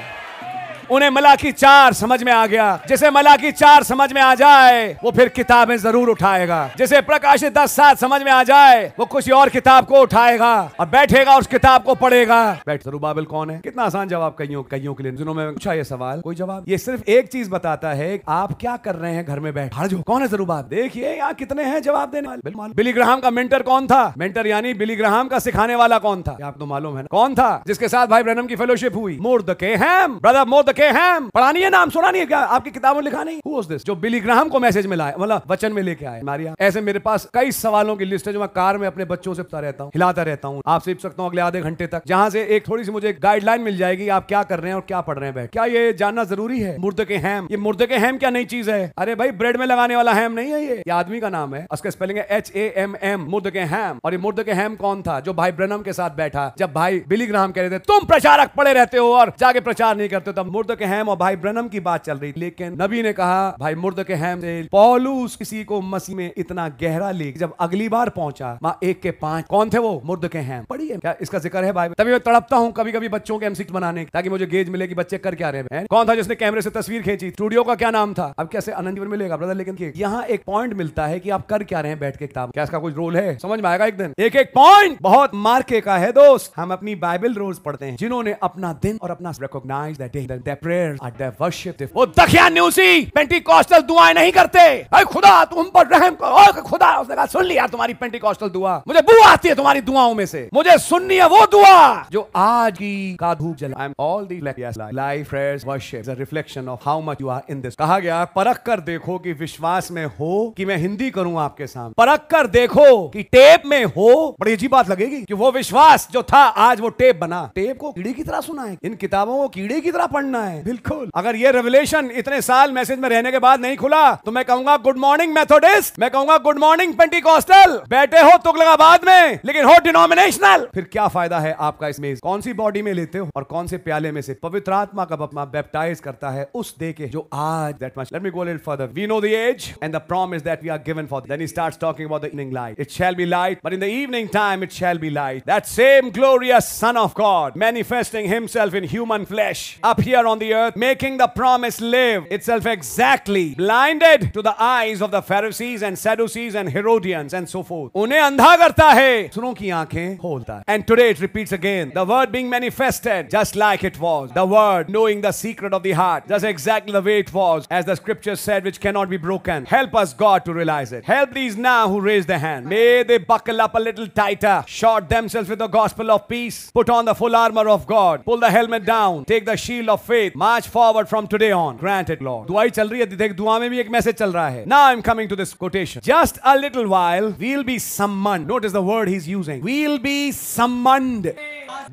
उन्हें मलाकी 4 समझ में आ गया। जिसे मलाकी 4 समझ में आ जाए वो फिर किताबें जरूर उठाएगा। जिसे प्रकाशित 10:7 समझ में आ जाए वो कुछ और किताब को उठाएगा और बैठेगा, उस किताब को पढ़ेगा। बैठ जरुब्बाबिल कौन है? कितना आसान जवाब कईयों के लिए। जिन्होंने मैं पूछा ये सवाल, कोई जवाब। ये सिर्फ एक चीज बताता है, आप क्या कर रहे हैं घर में बैठ। जो कौन है जरुब्बाबिल? देखिए यहाँ कितने हैं जवाब देने वाले। बिली ग्राहम का मेंटर कौन था? मेंटर यानी बिली ग्राहम का सिखाने वाला कौन था? आपको तो मालूम है ना कौन था? जिसके साथ भाई ब्रैनम की फेलोशिप हुई। मोर्दकेहम, ब्रदर मोर्दकेहम। पढ़ा नहीं है, नाम सुना नहीं है क्या? आपकी किताबों में लिखा नहीं? Who was this? जो बिली ग्राहम को मैसेज मिला है, मतलब वचन में लेके आए। मारिया, ऐसे मेरे पास कई सवालों की लिस्ट है जो मैं कार में अपने बच्चों से पूछता रहता हूँ, हिलाता रहता हूँ। आपसे पूछ सकता हूँ अगले आधे घंटे तक, जहां से एक थोड़ी सी मुझे गाइडलाइन मिल जाएगी आप क्या कर रहे हैं और क्या पढ़ रहे हैं बैठ। क्या ये जानना जरूरी है? मुर्दकेहम, ये मुर्दकेहम क्या नई चीज है? अरे भाई ब्रेड में लगाने वाला हैम नहीं है, ये आदमी का नाम है। उसका स्पेलिंग है HAMM, मुर्दकेहम। और ये मुर्दकेहम कौन था? जो भाई ब्रैनम के साथ बैठा जब भाई बिली ग्राहम कह रहे थे तुम प्रचारक पड़े रहते हो और जाके प्रचार नहीं करते, तब मुर्दकेहम और भाई ब्रैनम की बात चल रही। लेकिन नबी ने कहा भाई मुर्दकेहम से पौलुस किसी को मसीह में इतना गहरा ले, जब अगली बार पहुंचा वहां 1 के 5 कौन थे? वो मुर्दकेहम। पढ़िए क्या इसका जिक्र है बाइबल। तभी मैं तड़पता हूं कभी कभी बच्चों के M6 बनाने ताकि मुझे गेज मिले कि बच्चे कर क्या रहे हैं। कौन था जिसने कैमरे से तस्वीर खींची? स्टूडियो का क्या नाम था? अब कैसे आनंद जीवन मिलेगा ब्रदर। लेकिन यहाँ एक पॉइंट मिलता है कि आप कर क्या रहे हैं बैठ के किताब। क्या इसका कुछ रोल है? समझ में आएगा एक दिन। एक एक पॉइंट बहुत मार्के का है दोस्त। हम अपनी बाइबल रोज पढ़ते हैं। जिन्होंने अपना दिन और अपना recognise that day, their prayers and their worship, वो दखिया न्यूसी पेंटिकॉस्टल दुआएं नहीं करते। अरे खुदा तुम पर रहम करो। खुदा उसने कहा सुन लिया तुम्हारी पेंटिकॉस्टल दुआ, मुझे बू आती है तुम्हारी दुआओं में से, मुझे सुननी है वो दुआ जो आज की का धूप जला। I am all the life prayers worship is a reflection of how much you are in this. कहा गया परख कर देखो कि विश्वास में हो कि मैं हिंदी करूं आपके सामने। परख कर देखो कि टेप में हो। बड़ी अजीब बात लगेगी कि वो विश्वास जो था आज वो टेप बना। टेप को कीड़े की तरह सुना है, इन किताबों को कीड़े की तरह पढ़ना है। बिल्कुल। अगर ये रेवलेशन इतने साल मैसेज में रहने के बाद नहीं खुला तो मैं कहूंगा गुड मॉर्निंग मेथोडिस्ट, मैं कहूंगा गुड मॉर्निंग पेंटिकॉस्टल। बैठे हो तुगलकाबाद में लेकिन हो डिनोमिनेशनल। फिर क्या फायदा है आपका इसमें? कौन सी बॉडी में लेते हो और कौन से प्याले में से पवित्र आत्मा का अपना बैप्टाइज करता है उस दे के जो आज that much. Let me go little further. We know the age and the promise that we are given for. Then he starts talking about the evening light. It shall be light but in the evening time it shall be light. That same glorious Son of God manifesting himself in human flesh up here on the earth, making the promise live itself exactly, blinded to the eyes of the Pharisees and Sadducees and Herodians and so forth. उन्हें अंधा करता है, सुनों की आंखें खोलता है। And today it repeats again, the word being manifested just like it was, the word knowing the secret of the heart, just exactly the way it was, as the scripture said, which cannot be broken. Help us God to realize it. Help these now who raise their hand. May they buckle up a little tighter, shod themselves with the gospel of peace, put on the full armor of God, pull the helmet down, take the shield of faith faith march forward from today on. Grant it, Lord. दुआई चल रही है, देख दुआ में भी एक message चल रहा है. Now I'm coming to this quotation. Just a little while we'll be summoned. Notice the word he's using. We'll be summoned.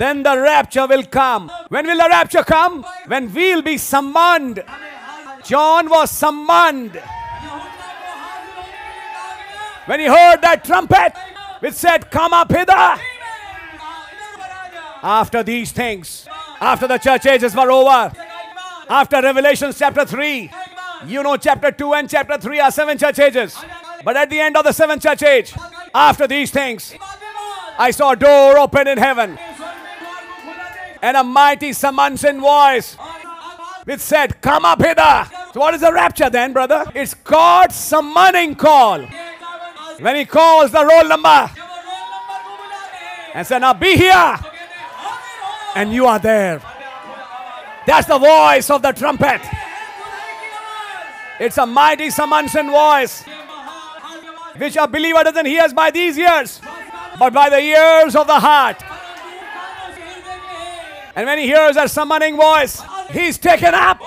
Then the rapture will come. When will the rapture come? When we'll be summoned. John was summoned when he heard that trumpet which said, "Come up hither." After these things, after the church ages were over, after Revelation chapter 3, you know chapter 2 and chapter 3 are 7 church ages. But at the end of the 7th church age, after these things, I saw a door open in heaven and a mighty summoning voice which said, "Come up hither." So what is the rapture then, brother? It's God's summoning call. When he calls the roll number and said, "Now be here," and you are there. That's the voice of the trumpet. It's a mighty summoning voice which a believer doesn't hear by these ears, but by the ears of the heart. And when he hears that summoning voice, he's taken up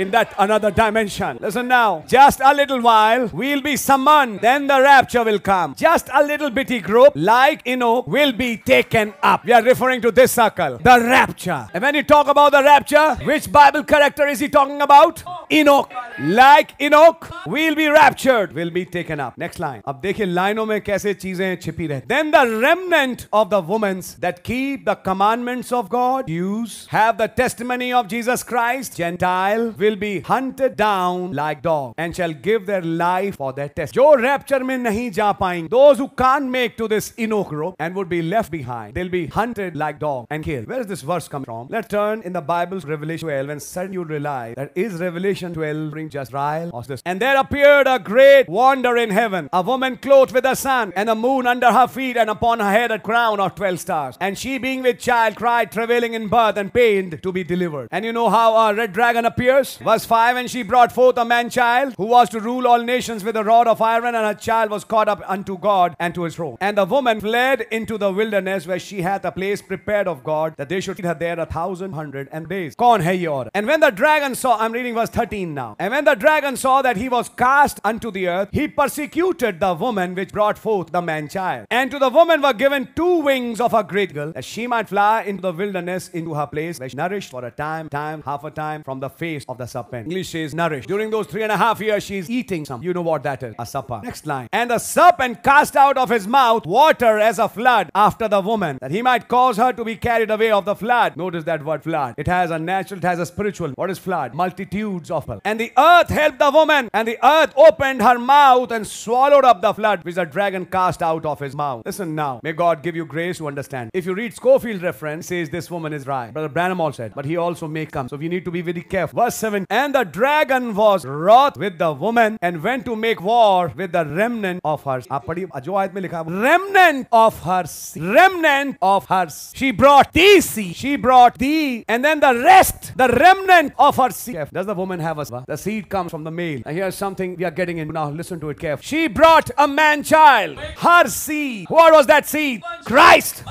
in that another dimension. Listen now. Just a little while we'll be summoned. Then the rapture will come. Just a little bitty group like Enoch will be taken up. We are referring to this circle. The rapture. And when you talk about the rapture, which Bible character is he talking about? Enoch. Like Enoch, we'll be raptured. We'll be taken up. Next line. अब देखिए लाइनों में कैसे चीजें छिपी रहती. Then the remnant of the women that keep the commandments of God, Jews, have the testimony of Jesus Christ, Gentile, will be hunted down like dogs and shall give their life for their test. जो rapture में नहीं जा पाएंगे, those who can't make to this Enoch group and would be left behind, they'll be hunted like dogs and killed. Where is this verse come from? Let's turn in the Bible's Revelation 12 and suddenly you realize that is Revelation 12 bring just trial or this. And there appeared a great wonder in heaven, a woman clothed with the sun and the moon under her feet and upon her head a crown of 12 stars. And she being with child cried, travailing in birth and pained to be delivered. And you know how a red dragon appears? Verse 5, and she brought forth a man-child who was to rule all nations with a rod of iron, and her child was caught up unto God and to his throne. And the woman fled into the wilderness where she hath a place prepared of God, that they should feed her there 1,100 days. Kaun hai ye aur? And when the dragon saw, I'm reading verse 13 now. And when the dragon saw that he was cast unto the earth, he persecuted the woman which brought forth the man-child. And to the woman were given 2 wings of a great eagle, that she might fly into the wilderness into her place, where she nourished for a time, half a time from the face of the serpent. English says nourished. During those 3.5 years, she's eating some. You know what that is. A supper. Next line. And the serpent cast out of his mouth water as a flood after the woman, that he might cause her to be carried away of the flood. Notice that word flood. It has a natural, it has a spiritual. What is flood? Multitudes of people. And the earth helped the woman, and the earth opened her mouth and swallowed up the flood which the dragon cast out of his mouth. Listen now. May God give you grace to understand. If you read Scofield reference, says this woman is right. Brother Branham all said, but he also may come. So we need to be very careful. Verse 7. And the dragon was wroth with the woman and went to make war with the remnant of her. आप पढ़िए जो आयत में लिखा है, remnant of her seed. Remnant of her seed. She brought thee seed. She brought thee, and then the rest, the remnant of her seed. Does the woman have a? The seed comes from the male. Now here's something we are getting into now. Listen to it carefully. She brought a man-child. Her seed. What was that seed? Christ.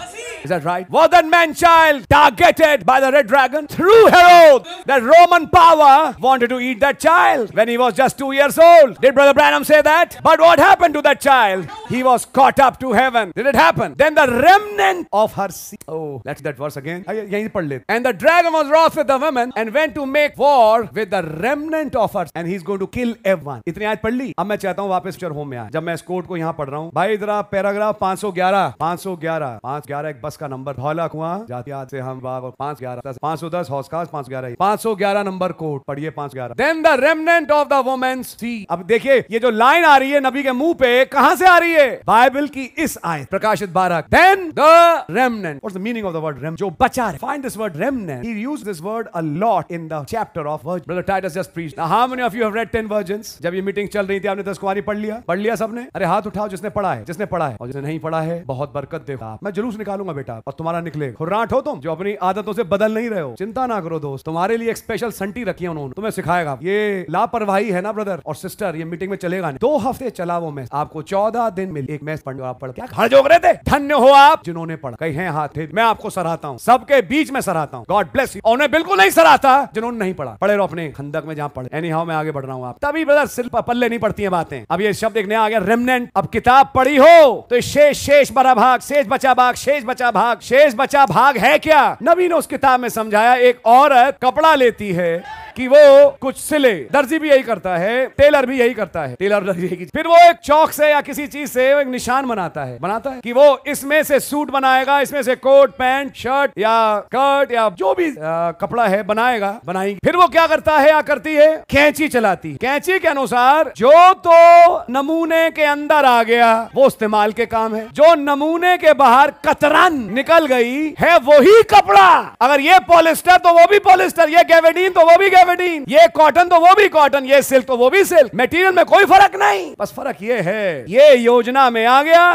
Is that right? Was that man-child targeted by the red dragon? Through Herod, that Roman power wanted to eat that child when he was just 2 years old. Did Brother Branham say that? But what happened to that child? He was caught up to heaven. Did it happen? Then the remnant of her seed. Oh, let's that verse again. And the dragon was wroth with the woman and went to make war with the remnant of her, and he's going to kill everyone. इतनी आयत पढ़ ली. अब मैं चाहता हूँ वापस picture home में आए. जब मैं इस कोड को यहाँ पढ़ रहा हूँ, भाई इधर पैराग्राफ 511 एक बस का नंबर, धौला कुआं जातियात से हम बाग, 511 हौसखास 511 नंबर कोड पढ़िए. 511. Then the remnant of the woman's seed. अब देखिए ये जो लाइन आ रही है नबी के मुंह पे, कहां से आ रही है? बाइबल की इस आयत प्रकाशित 12. Then the remnant. What's the meaning of the word remnant? जो बचा है. Find this word remnant. He used this word a lot in the chapter of virgins. Brother Titus just preached. Now how many of you have read 10 virgins? जब ये meeting चल रही थी आपने 10 कुंवारी पढ़ लिया सबने? अरे हाथ उठाओ जिसने पढ़ा है और जिसने नहीं पढ़ा है, बहुत बरकत दे. मैं जुलूस निकालूंगा बेटा. बेटा और तुम्हारा निकलेगा। हुर्राट हो तुम जो अपनी आदतों से बदल नहीं रहे हो, चिंता ना करो दोस्त, तुम्हारे लिए एक स्पेशल संटी रखी है उन्होंने, तुम्हें सिखाएगा। ये लापरवाही है ना ब्रदर और सिस्टर, ये मीटिंग में चलेगा नहीं। 2 हफ्ते चला वो मैच, आपको 14 दिन मिले एक मैच पढ़, आप पढ़ क्या खड़े जोग रहे थे। धन्य हो आप जिन्होंने पढ़ा, कहीं हैं हाथ थे, मैं आपको सराहता हूँ, सबके बीच में सराहता हूँ, गॉड ब्लेस यू। उन्हें बिल्कुल नहीं सराहता जिन्होंने नहीं पढ़ा, पढ़े रहो अपने खंदक में जहां पढ़े। एनी हाउ मैं आगे बढ़ रहा हूँ, आप तभी ब्रदर सिर्फ पल्ले नहीं पड़ती है बातें। अब ये शब्द एक नया आ गया, रेमनेंट। अब किताब पढ़ी हो तो शेष बड़ा भाग, शेष बचा भाग, शेष बचा भाग, शेष बचा भाग है क्या? नबी ने उस किताब में समझाया, एक औरत कपड़ा लेती है कि वो कुछ सिले, दर्जी भी यही करता है, टेलर भी यही करता है, टेलर दर्जी की, फिर वो एक चौक से या किसी चीज से एक निशान बनाता है कि वो इसमें से सूट बनाएगा, इसमें से कोट पैंट शर्ट या स्कर्ट या जो भी कपड़ा है बनाएगी। फिर वो क्या करता है या करती है, कैंची चलाती। कैंची के अनुसार जो तो नमूने के अंदर आ गया वो इस्तेमाल के काम है, जो नमूने के बाहर कतरन निकल गई है वही कपड़ा। अगर ये पॉलिस्टर तो वो भी पॉलिस्टर, ये गैवेडीन तो वो भी गैवेडीन, ये कॉटन तो वो भी कॉटन, ये सिल्क तो वो भी सिल्क, मटेरियल में कोई फर्क नहीं। बस फर्क ये है, ये योजना में आ गया,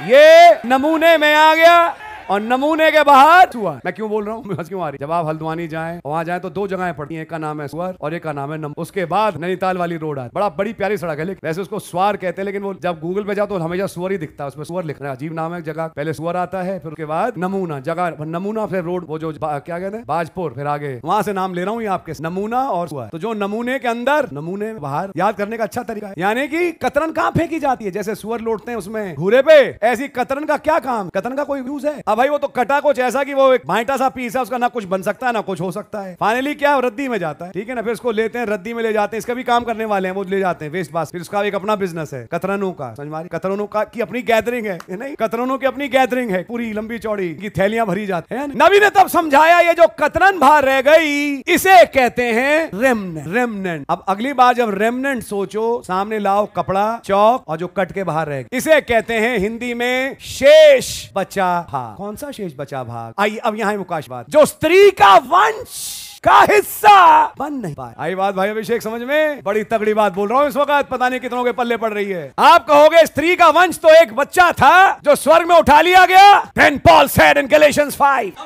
ये नमूने में आ गया और नमूने के बाहर हुआ। मैं क्यों बोल रहा हूँ, क्यों आ रही? जब आप हल्द्वानी जाएं, वहां जाएं तो 2 जगहें पड़ती हैं, एक का नाम है सुअर और एक का नाम है नमूना। उसके बाद नैनीताल वाली रोड आती, बड़ी प्यारी सड़क है, लेकिन वैसे उसको स्वार कहते हैं, लेकिन वो जब गूगल पे जाओ तो हमेशा सुअर ही दिखता है, उसमें सुअर लिखना है, अजीब नाम है जगह। पहले सुअर आता है, फिर उसके बाद नमूना, जगह नमूना, फिर रोड वो जो क्या कहते हैं बाजपुर, फिर आगे वहां से नाम ले रहा हूँ आपके, नमूना और सुअर। तो जो नमूने के अंदर, नमूने बाहर, याद करने का अच्छा तरीका है, यानी कि कतरन कहाँ फेंकी जाती है, जैसे सुअर लौटते हैं उसमें घूरे पे, ऐसी कतरन का क्या काम, कतरन का कोई यूज है? अब भाई वो तो कटा को जैसा कि वो एक भाईटा सा पीस है, उसका ना कुछ बन सकता है ना कुछ हो सकता है। फाइनली क्या रद्दी में जाता है, ठीक है ना, फिर उसको लेते हैं रद्दी में ले जाते हैं, इसका भी काम करने वाले हैं, वो ले जाते हैं वेस्ट बास्केट, फिर उसका एक अपना बिजनेस है कतरनों का, समझ मारी, कतरनों का की अपनी गैदरिंग है, नहीं कतरनों की अपनी गैदरिंग है, पूरी लंबी चौड़ी की थैलियां भरी जाती है। नबी ने तब समझाया, ये जो कतरन बाहर रह गई इसे कहते हैं रेमनेंट। अब अगली बार जब रेमनेंट सोचो, सामने लाओ कपड़ा, चौक और जो कट के बाहर रह गई, इसे कहते हैं हिंदी में शेष बचा भाग। कौन सा शेष बचा भाग? आइए अब यहाँ मुकाश बात, जो स्त्री का वंश का हिस्सा बन नहीं पाए। आई बात भाई अभिषेक समझ में? बड़ी तगड़ी बात बोल रहा हूं इस वक्त, पता नहीं कितनों के पल्ले पड़ रही है। आप कहोगे स्त्री का वंश तो एक बच्चा था जो स्वर्ग में उठा लिया गया। Then Paul said in Galatians 5,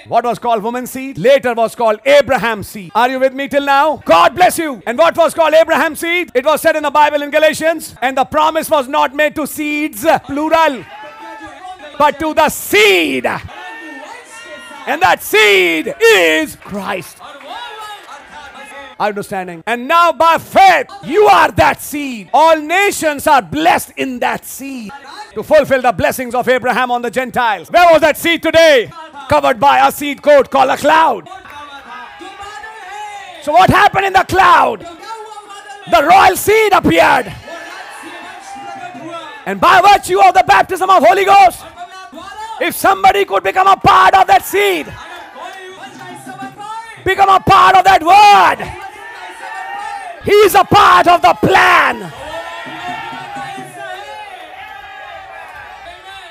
what was called woman's seed later was called Abraham's seed. Are you with me till now? God bless you. And what was called Abraham's seed? It was said in the Bible in Galatians, and the promise was not made to seeds plural, but to the seed. And that seed is Christ. Understanding. And now by faith, you are that seed. All nations are blessed in that seed to fulfill the blessings of Abraham on the Gentiles. Where was that seed today? Covered by a seed coat called a cloud. So what happened in the cloud? The royal seed appeared. And by virtue of the baptism of Holy Ghost, if somebody could become a part of that seed, become a part of that word, he is a part of the plan.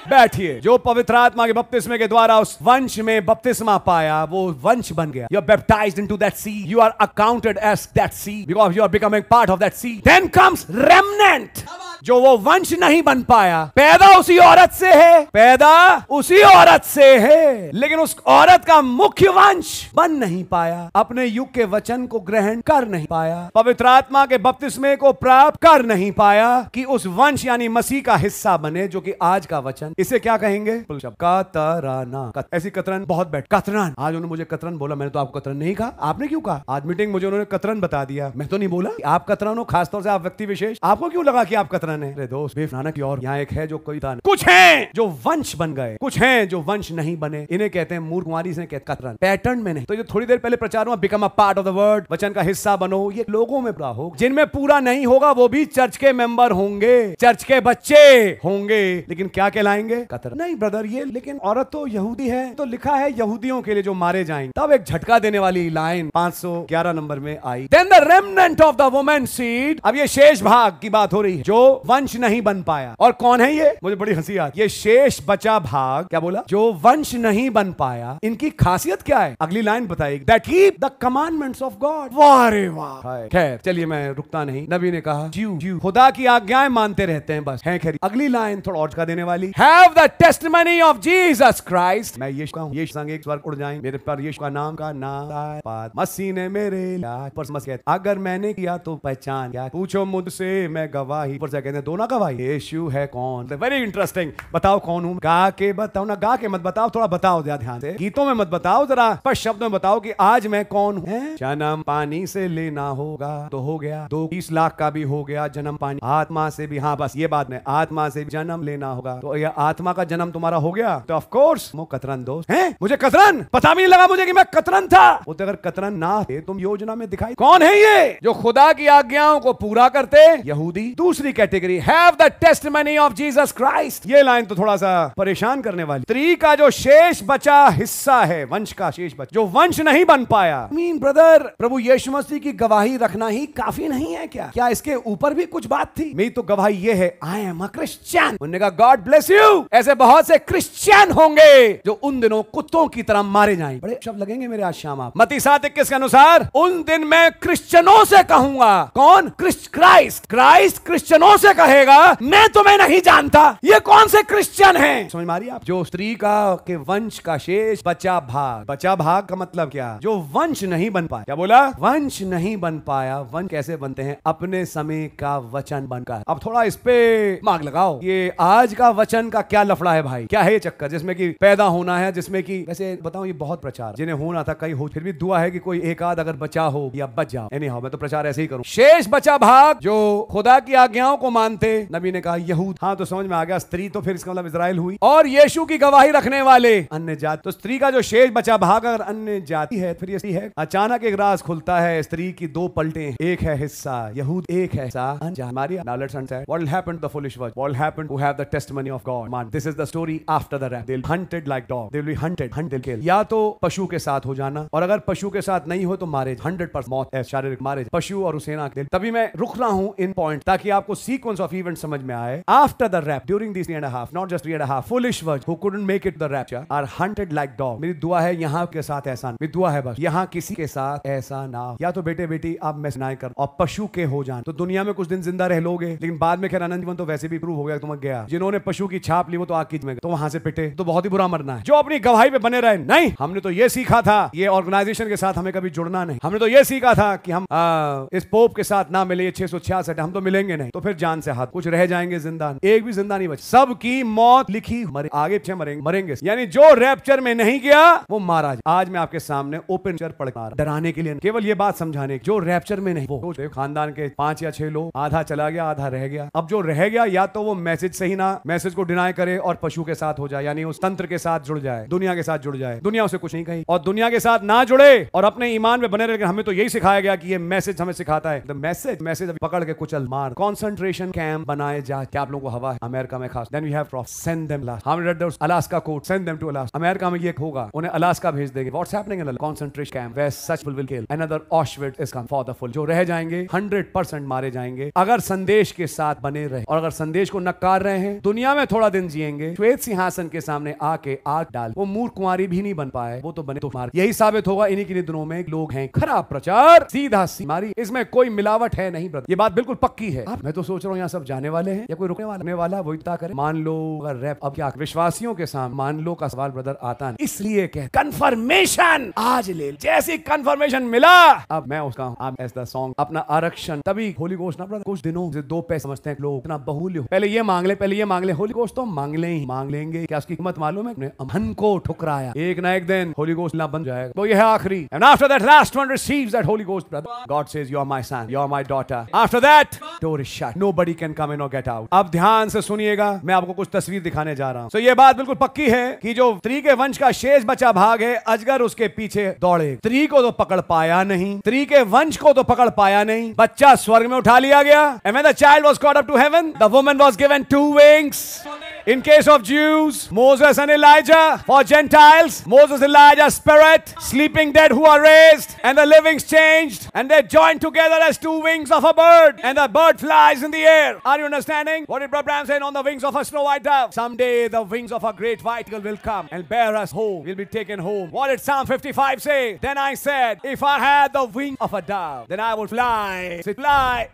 बैठिए, जो पवित्र आत्मा के बपतिस्मे के द्वारा उस वंश में बपतिस्मा पाया वो वंश बन गया. You are baptized into that seed. You are accounted as that seed because you are becoming part of that seed. Then comes remnant. जो वो वंश नहीं बन पाया, पैदा उसी औरत से है, पैदा उसी औरत से है, लेकिन उस औरत का मुख्य वंश बन नहीं पाया, अपने युग के वचन को ग्रहण कर नहीं पाया, पवित्र आत्मा के बपतिस्मे को प्राप्त कर नहीं पाया कि उस वंश यानी मसीह का हिस्सा बने, जो कि आज का वचन. इसे क्या कहेंगे? कतराना. ऐसी कतरन बहुत बैठ. कतरन, आज उन्होंने मुझे कतरन बोला, मैंने तो आपको कतरन नहीं कहा. आपने क्यों कहा? आज मीटिंग मुझे उन्होंने कतरन बता दिया, मैं तो नहीं बोला. आप कतरन हो, खासतौर से आप व्यक्ति विशेष, आपको क्यों लगा कि आप कतरन है? अरे दोस्त, बेफनाना की और यहाँ एक है जो कोई था. कुछ हैं जो वंश बन गए, कुछ हैं जो वंश नहीं बने. इन्हें कहते हैं मूर्ख कुमारी, से कहते कतरन. पैटर्न में नहीं. तो ये थोड़ी देर पहले प्रचार हुआ, become a part of the word, वचन का हिस्सा बनो. ये लोगों में पूरा हो, जिनमें पूरा नहीं होगा वो भी चर्च के मेंबर होंगे, चर्च के बच्चे होंगे, लेकिन क्या कहलाएंगे? कतरन. नहीं ब्रदर, ये लेकिन औरत तो यहूदी है, तो लिखा है यहूदियों के लिए जो मारे जाएंगे. तब एक झटका देने वाली लाइन 511 नंबर में आई. Then the remnant of the woman seed. अब ये शेष भाग की बात हो रही है, जो वंश नहीं बन पाया। और कौन है ये? मुझे बड़ी हंसी आती है। ये शेष बचा भाग, क्या बोला? जो वंश नहीं बन पाया। इनकी खासियत क्या है? अगली लाइन बताएगी, that keep the commandments of God. वाह रे वाह। खैर चलिए मैं रुकता नहीं। नबी ने कहा जीव खुदा की आज्ञाएं मानते रहते हैं बस, है खैर। अगली लाइन थोड़ा और का देने वाली, have the testimony of Jesus Christ. मैं यीशु का हूं। यीशु संग एक स्वर्ग उड़ जाएं, मेरे पर यीशु का नाम का नाम मसीह ने मेरे पर मसीह, अगर मैंने किया तो पहचान क्या, पूछो मुझसे मैं गवाही। पर से कहते दो ना गवाही, यीशु है कौन? Very interesting. बताओ कौन हूं? गा के बताओ ना, गा के मत बताओ, थोड़ा बताओ ध्यान से। गीतों में मत बताओ, जरा स्पष्ट शब्दों में बताओ कि आज मैं कौन हूं। जन्म पानी से लेना होगा तो हो गया, 20 लाख का भी हो गया जन्म पानी। आत्मा से भी, हाँ बस ये बात में, आत्मा से भी जन्म लेना होगा। तो ये आत्मा का जन्म तुम्हारा हो गया तो ऑफ कोर्स वो कतरन दोस्त है। मुझे कतरन पता भी नहीं लगा मुझे कि मैं कतरन था। वो तो अगर कतरन ना थे तुम योजना में दिखाई। कौन है ये जो खुदा की आज्ञाओं को पूरा करते? यहूदी। दूसरी category, have the testimony of Jesus Christ. ये लाइन तो थोड़ा सा परेशान करने वाली। स्त्री का जो शेष बचा हिस्सा है, वंश का शेष बचा, जो वंश नहीं बन पाया। मीन ब्रदर, प्रभु यीशु मसीह की गवाही रखना ही काफी नहीं है क्या? क्या इसके ऊपर भी कुछ बात थी? मेरी तो गवाही ये है, आई एम अ क्रिश्चियन। उन्होंने कहा गॉड ब्लेस यू। ऐसे बहुत से क्रिश्चियन होंगे जो उन दिनों कुत्तों की तरह मारे जाएंगे। बड़े शब्द लगेंगे मेरे आज शाम आप। मत्ती 7:21 के अनुसार उन दिन मैं क्रिश्चियनों से कहूंगा। कौन? क्राइस्ट क्रिश्चियनों से कहेगा मैं तुम्हें नहीं जानता। ये कौन से क्रिश्चियन हैं? समझ मारिए आप। जो स्त्री का के वंश का शेष बचा भाग। बचा भाग का मतलब क्या? जो वंश नहीं बन पाया। क्या बोला? वंश नहीं बन पाया। वंश कैसे बनते हैं? अपने समय का वचन बनकर। अब थोड़ा इस पे मार्क लगाओ। ये आज का वचन का क्या लफड़ा है भाई? क्या है ये चक्कर जिसमें कि पैदा होना है, जिसमें कि वैसे बताऊं ये बहुत प्रचार जिन्हें होना था कहीं हो, फिर भी दुआ है कि कोई एक आध अगर बचा हो या बच जाओ। एनीहाउ मैं तो प्रचार ऐसे ही करूं। शेष बचा भाग जो खुदा की आज्ञाओं को मानते। नबी ने कहा यहूद। हाँ तो समझ में आ गया। स्त्री तो फिर इसका मतलब इजराइल हुई। और यीशु की गवाही रखने वाले अन्य जाति। तो स्त्री का जो शेष बचा भाग अगर अन्य जाति है फिर ये है। अचानक एक राज खुलता है। स्त्री की दो पलटे, एक है हिस्सा यहूद, एक है हिस्सा हमारी। Now let's understand what will happen to the foolish virgin, what will happen who have the testimony of God. Man, this is the story after the ram. They'll hunted like dog. They will be hunted, they'll kill. या तो पशु के साथ हो जाना, और अगर पशु के साथ नहीं हो तो मारे। 100% मौत है, शारीरिक मारे। पशु और उसेना। तभी मैं रुक रहा हूं इन पॉइंट ताकि आपको सीक्वेंस ऑफ इवेंट समझ में आए। After the rap, during these 3.5, not just 3.5, foolish virgin who couldn't make it to the rapture are hunted like dog. मेरी दुआ है यहाँ के साथ ऐसा, मेरी दुआ है बस यहाँ किसी के साथ ऐसा ना हो। या तो बेटे बेटी आप मैसेज कर और पशु के हो जान तो दुनिया में कुछ दिन जिंदा रह लोगे, लेकिन बाद में खैर अनंत जीवन तो वैसे भी प्रूव हो गया तुम गया। जिन्होंने पशु की छाप ली वो तो आग की में तो वहां से पिटे, तो बहुत ही बुरा मरना है। जो अपनी गवाही पे बने रहे, नहीं हमने तो ये सीखा था, ये ऑर्गेनाइजेशन के साथ हमें कभी जुड़ना नहीं। हमने तो ये सीखा था कि हम इस पोप के साथ ना मिले, 666 हम तो मिलेंगे नहीं, तो फिर जान से हाथ कुछ रह जाएंगे जिंदा, एक भी जिंदा नहीं बचे। सबकी मौत लिखी, आगे पीछे मरेंगे। यानी जो रैप्चर में नहीं गया वो मारा। आज मैं आपके सामने ओपन चर पढ़ डराने के लिए, केवल ये बात समझाने, जो रैप्चर में नहीं, वो खानदान के 5 या 6 लोग, आधा चला गया आधा रह गया। अब जो रह गया या तो वो मैसेज सही ना, मैसेज को डिनाई करे और पशु के साथ हो जाए, यानी उस तंत्र के साथ जुड़ जाए, दुनिया के साथ जुड़ जाए, दुनिया उसे कुछ नहीं कही, और दुनिया के साथ ना जुड़े और अपने ईमान में बने रहे। हमें तो यही सिखाया गया कि ये मैसेज हमें सिखाता है, मैसेज पकड़ के कुचल मार। कंसंट्रेशन कैंप बनाए जा, क्या आप लोगों को हवा है अमेरिका में खास। Then we have to send them last, हम read the Alaska code, send them to Alaska. America में ये होगा, उन्हें अलास्का भेज देंगे। What's happening in concentration camp where such will kill another Auschwitz is come for the full. जो रह जाएंगे 100% मारे जाएंगे अगर संदेश के साथ बने रहे, और अगर संदेश को नकार रहे हैं, दुनिया में थोड़ा दिन जिएंगे, श्वेत सिंहासन के सामने आके आग डाल, वो मूर्ख कुंवारी भी नहीं बन पाए, वो तो बने तो मार। यही साबित होगा इन्हीं के दिनों में लोग हैं खराब प्रचार, सीधा मारी, इसमें कोई मिलावट है नहीं ब्रदर, ये बात बिल्कुल पक्की है। मैं तो सोच रहा हूँ यहाँ सब जाने वाले हैं या कोई रुकने वाला वही तय करे। मान लो अगर रैप, अब क्या विश्वासियों के सामने मान लो का सवाल ब्रदर आता है, इसलिए कह कंफर्मेशन आज ले, जैसी कंफर्मेशन मिला अब मैं उसका सॉन्ग अपना आरक्षण, तभी होली घोषणा ब्रदर। कुछ दिनों से 2 पैसे समझते हैं लोग, इतना बहुल्य, पहले ये मांग ले, होली घोष तो मांग लेंगे, क्या उसकी कीमत मालूम है? मन को ठुकराया, एक ना एक दिन होली घोष ना बन जाएगा, तो ये है आखिरी। And after that last one receives that Holy Ghost brother, God says you are my son, you are my daughter. After that door is shut, nobody can come in or get out. अब ध्यान से सुनिएगा, मैं आपको कुछ तस्वीर दिखाने जा रहा हूं। So ये बात बिल्कुल पक्की है कि जो स्त्री के वंश का शेष बचा भाग है, अजगर उसके पीछे दौड़े। स्त्री को तो पकड़ पाया नहीं, स्त्री के वंश को तो पकड़ पाया नहीं, बच्चा स्वर्ग में उठा लिया गया। And when the child was caught up to heaven, the woman was given 2 wings. In case of Jews, Moses and Elijah. For Gentiles, Moses, Elijah, spirit, sleeping dead who are raised, and the livings changed, and they joined together as two wings of a bird, and the bird flies in the air. Are you understanding? What did Brother Branham say? On the wings of a snow white dove. Someday the wings of a great white eagle will come and bear us home. We'll be taken home. What did Psalm 55 say? Then I said, if I had the wing of a dove, then I would fly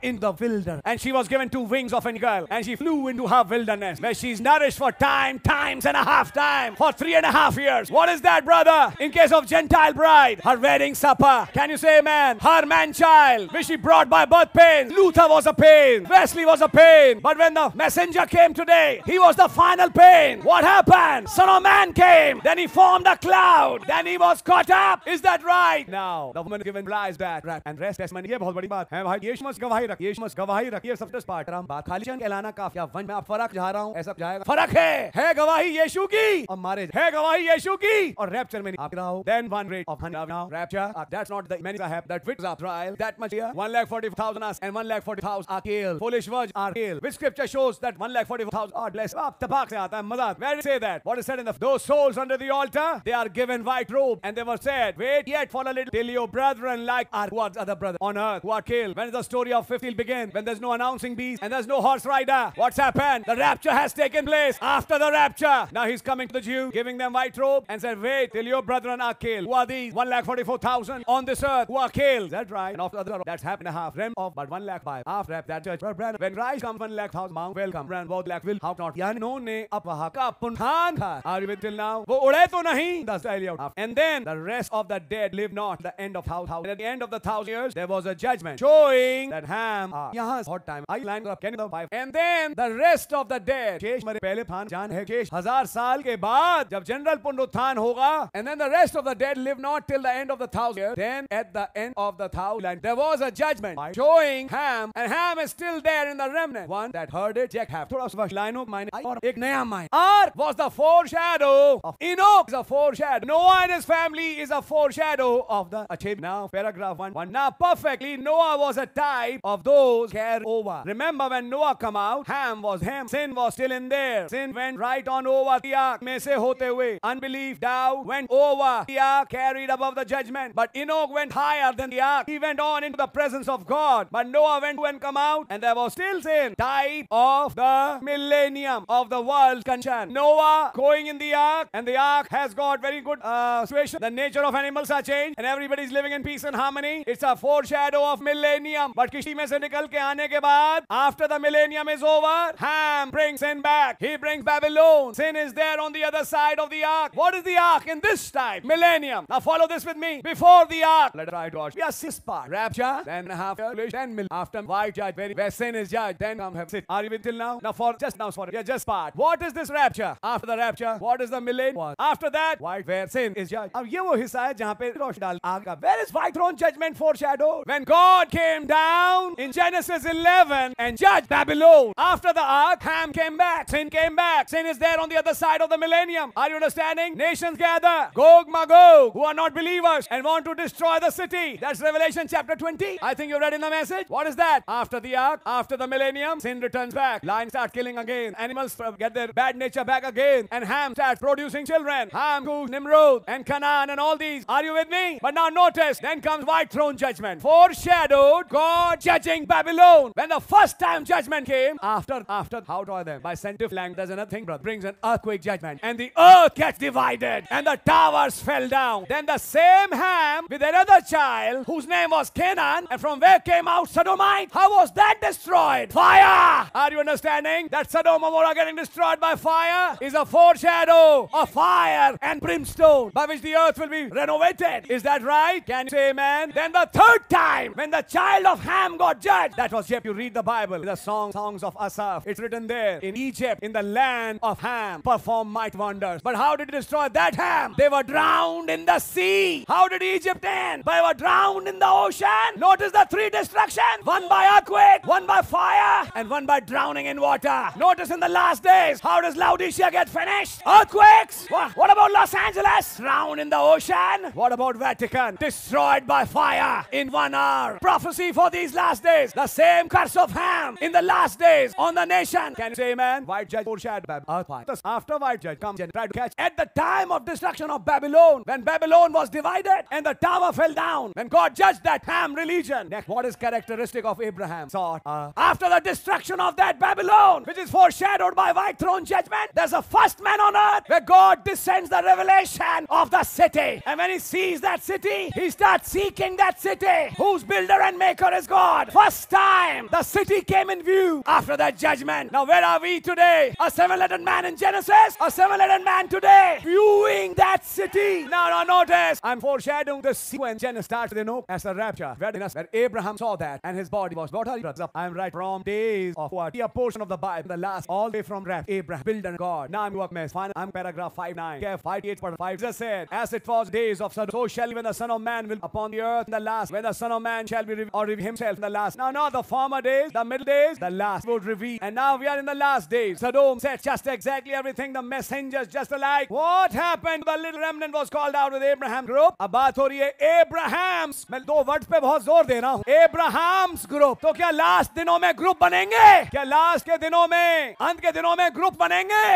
in the wilderness. And she was given two wings of an eagle, and she flew into her wilderness, where she's nourished for times and a half time, for 3.5 years. What is that, brother? In case of Gentile bride, her wedding supper. Can you say amen? Her man-child, which she brought by birth pain. Luther was a pain. Wesley was a pain. But when the messenger came today, he was the final pain. What happened? Son of Man came. Then he formed a cloud. Then he was caught up. Is that right? Now, the woman given lies back and rest testimony. ये बहुत बड़ी बात है भाई. यीशु मसीह गवाही रख. यीशु मसीह गवाही रख. ये सब just part. बात खाली चंद कहलाना काफी. या वन में आप फर्क जा रहा हूँ. ऐसा जाएगा. फर्क है गवाही यीशु की और मारे है गवाही यीशु की और रैप्चर में आप रहा हो. Then one rate of now rapture. That's not the many have that witness of trial. That much here. 140,000 us and 140,000 are killed. Foolish words are killed. Which scripture shows that 140,000 are blessed? आप तबाक से आता है मजा. Where did it say that? What is said in those souls under the altar? They are given white robe, and they were said, wait yet for a little till your brethren like our what other brother on earth who are killed. When is the story of 50 begin? When there's no announcing beast and there's no horse rider. What's happened? The rapture has taken place. After the rapture, now he's coming to the Jew, giving them white robe, and said, wait till your brethren are killed. Who are these? 144,000 on this earth who are killed. Is that right? And after the that's happened a half. Rem of but 105. After that church, when Christ comes 1,00,000 Mount welcome. Brand both lakh will how not. यानी उन्होंने अपहा का पुनहान था. Are you with till now? वो उड़े तो नहीं. That's the out. And then the rest of the dead live not. The end of thousand. At the end of the 1,000 years, there was a judgment showing that Ham. यहाँ hot time. I line up. Can you know? And then the rest of the dead. शेष मरे पहले फान जान है शेष 1000 साल के बाद जब जनरल पुनरुत्थान होगा. And then the rest of the dead live not till the end of the 1,000 years. Then at the end of the 1,000 there was a judgment showing Ham, and Ham is still there in the remnant. One that heard it, Jack have. थोड़ा सा line of mine और एक नया mine. R was the foreshadow of Enoch. Is a foreshadow. Noah and his family is a foreshadow of the. Now paragraph 1. Now perfectly Noah was a type of those carried over. Remember when Noah come out, Ham was him. Sin was still in there. Sin went right on over the ark. में से होते हुए unbelief, doubt went over the ark, carried above the judgment. But Enoch went higher than the ark. He went on into the presence of God. But Noah went and come out, and there was still sin. Type of the millennium of the world condition. Noah going in the ark, and the ark has got very good situation. The nature of animals are changed, and everybody is living in peace and harmony. It's a foreshadow of millennium. But किसी में से निकल के आने के बाद, after the millennium is over, Ham brings sin back. He brings Babylon. Sin is there on the other side of the ark. What is the ark in this time? Millennium. Now follow this with me. Before the ark, let us try to watch. We are six part. Rapture, then half year, 10 million. After white judge, where sin is judged, then come have sit. Are you with till now? Now for just now for just part. What is this rapture? After the rapture, what is the millennium? After that, white where sin is judged. अब ये वो हिस्सा है जहाँ पे रोशनी डाल आग का. Where is white throne judgment foreshadowed? When God came down in Genesis 11 and judged Babylon. After the ark, Ham came back. Sin came back. Sin is there on the other side of the millennium. Are you understanding? Nations gather. Gog Magog, who are not believers and want to destroy the city. That's Revelation chapter 20. I think you read in the message. What is that? After the ark, after the millennium, sin returns back. Lions start killing again. Animals get their bad nature back again. And Ham starts producing children. Ham, Cush, Nimrod, and Canaan, and all these. Are you with me? But now notice, then comes white throne judgment. Foreshadowed God judging Babylon. When the first time judgment came, after how do I them? By scientific language, there's another thing, brother. Brings an earthquake judgment. And the earth gets divided. And the towers fell down. Then the same Ham with another child whose name was Canaan, and from where came out Sodomite. How was that destroyed? Fire! Are you understanding? That Sodom and Gomorrah getting destroyed by fire is a foreshadow of fire and brimstone by which the earth will be renovated. Is that right? Can you say amen? Then the third time when the child of Ham got judged, that was Egypt. You read the Bible, the songs of Asaph. It's written there. In Egypt, in the land of Ham, performed mighty wonders. But how did it destroy that Ham? They were drowned in the sea. How did Egypt end? They were drowned in the ocean. Notice the three destructions. One by earthquake, one by fire, and one by drowning in water. Notice in the last days, how does Laodicea get finished? Earthquakes. What about Los Angeles? Drowned in the ocean. What about Vatican? Destroyed by fire in 1 hour. Prophecy for these last days. The same curse of Ham in the last days on the nation. Can you say amen? White judge foreshadowed Babylon. Thus, after white judge comes and tried to catch. At the time of destruction of Babylon, when Babylon was divided and the tower fell down, when God judged that Ham religion. Next, what is characteristic of Abraham? Sought after the destruction of that Babylon, which is foreshadowed by white throne judgment, there's a first man on earth where God descends the revelation of the city. And when he sees that city, he starts seeking that city, whose builder and maker is God. First time the city came in view after that judgment. Now where are we today? A seven-legged man in Genesis, a seven-legged man today viewing that city. Now notice, I'm foreshadowing the sequence. Genesis starts with Enoch as a rapture, where Abraham saw that and his body was what are you? I'm right from days of what? A portion of the Bible, the last, all the way from rapture. Abraham, builder and God. Now I'm work mess. Final, I'm paragraph 5:9. 58.5. Jesus said, as it was days of Sodom, so shall be when the Son of Man will upon the earth in the last, when the Son of Man shall be reveal himself in the last. Now not the former days, the middle days, the last would reveal. And now we are in the last days. Sodom said just exactly everything. The messengers just alike. What happened? The little remnant was called out with Abraham group. अब बात हो रही है Abraham's. मैं दो words पे बहुत जोर दे रहा हूँ. Abraham's group. तो क्या लास्ट दिनों में ग्रुप बनेंगे? क्या लास्ट के दिनों में, अंत के दिनों में ग्रुप बनेंगे?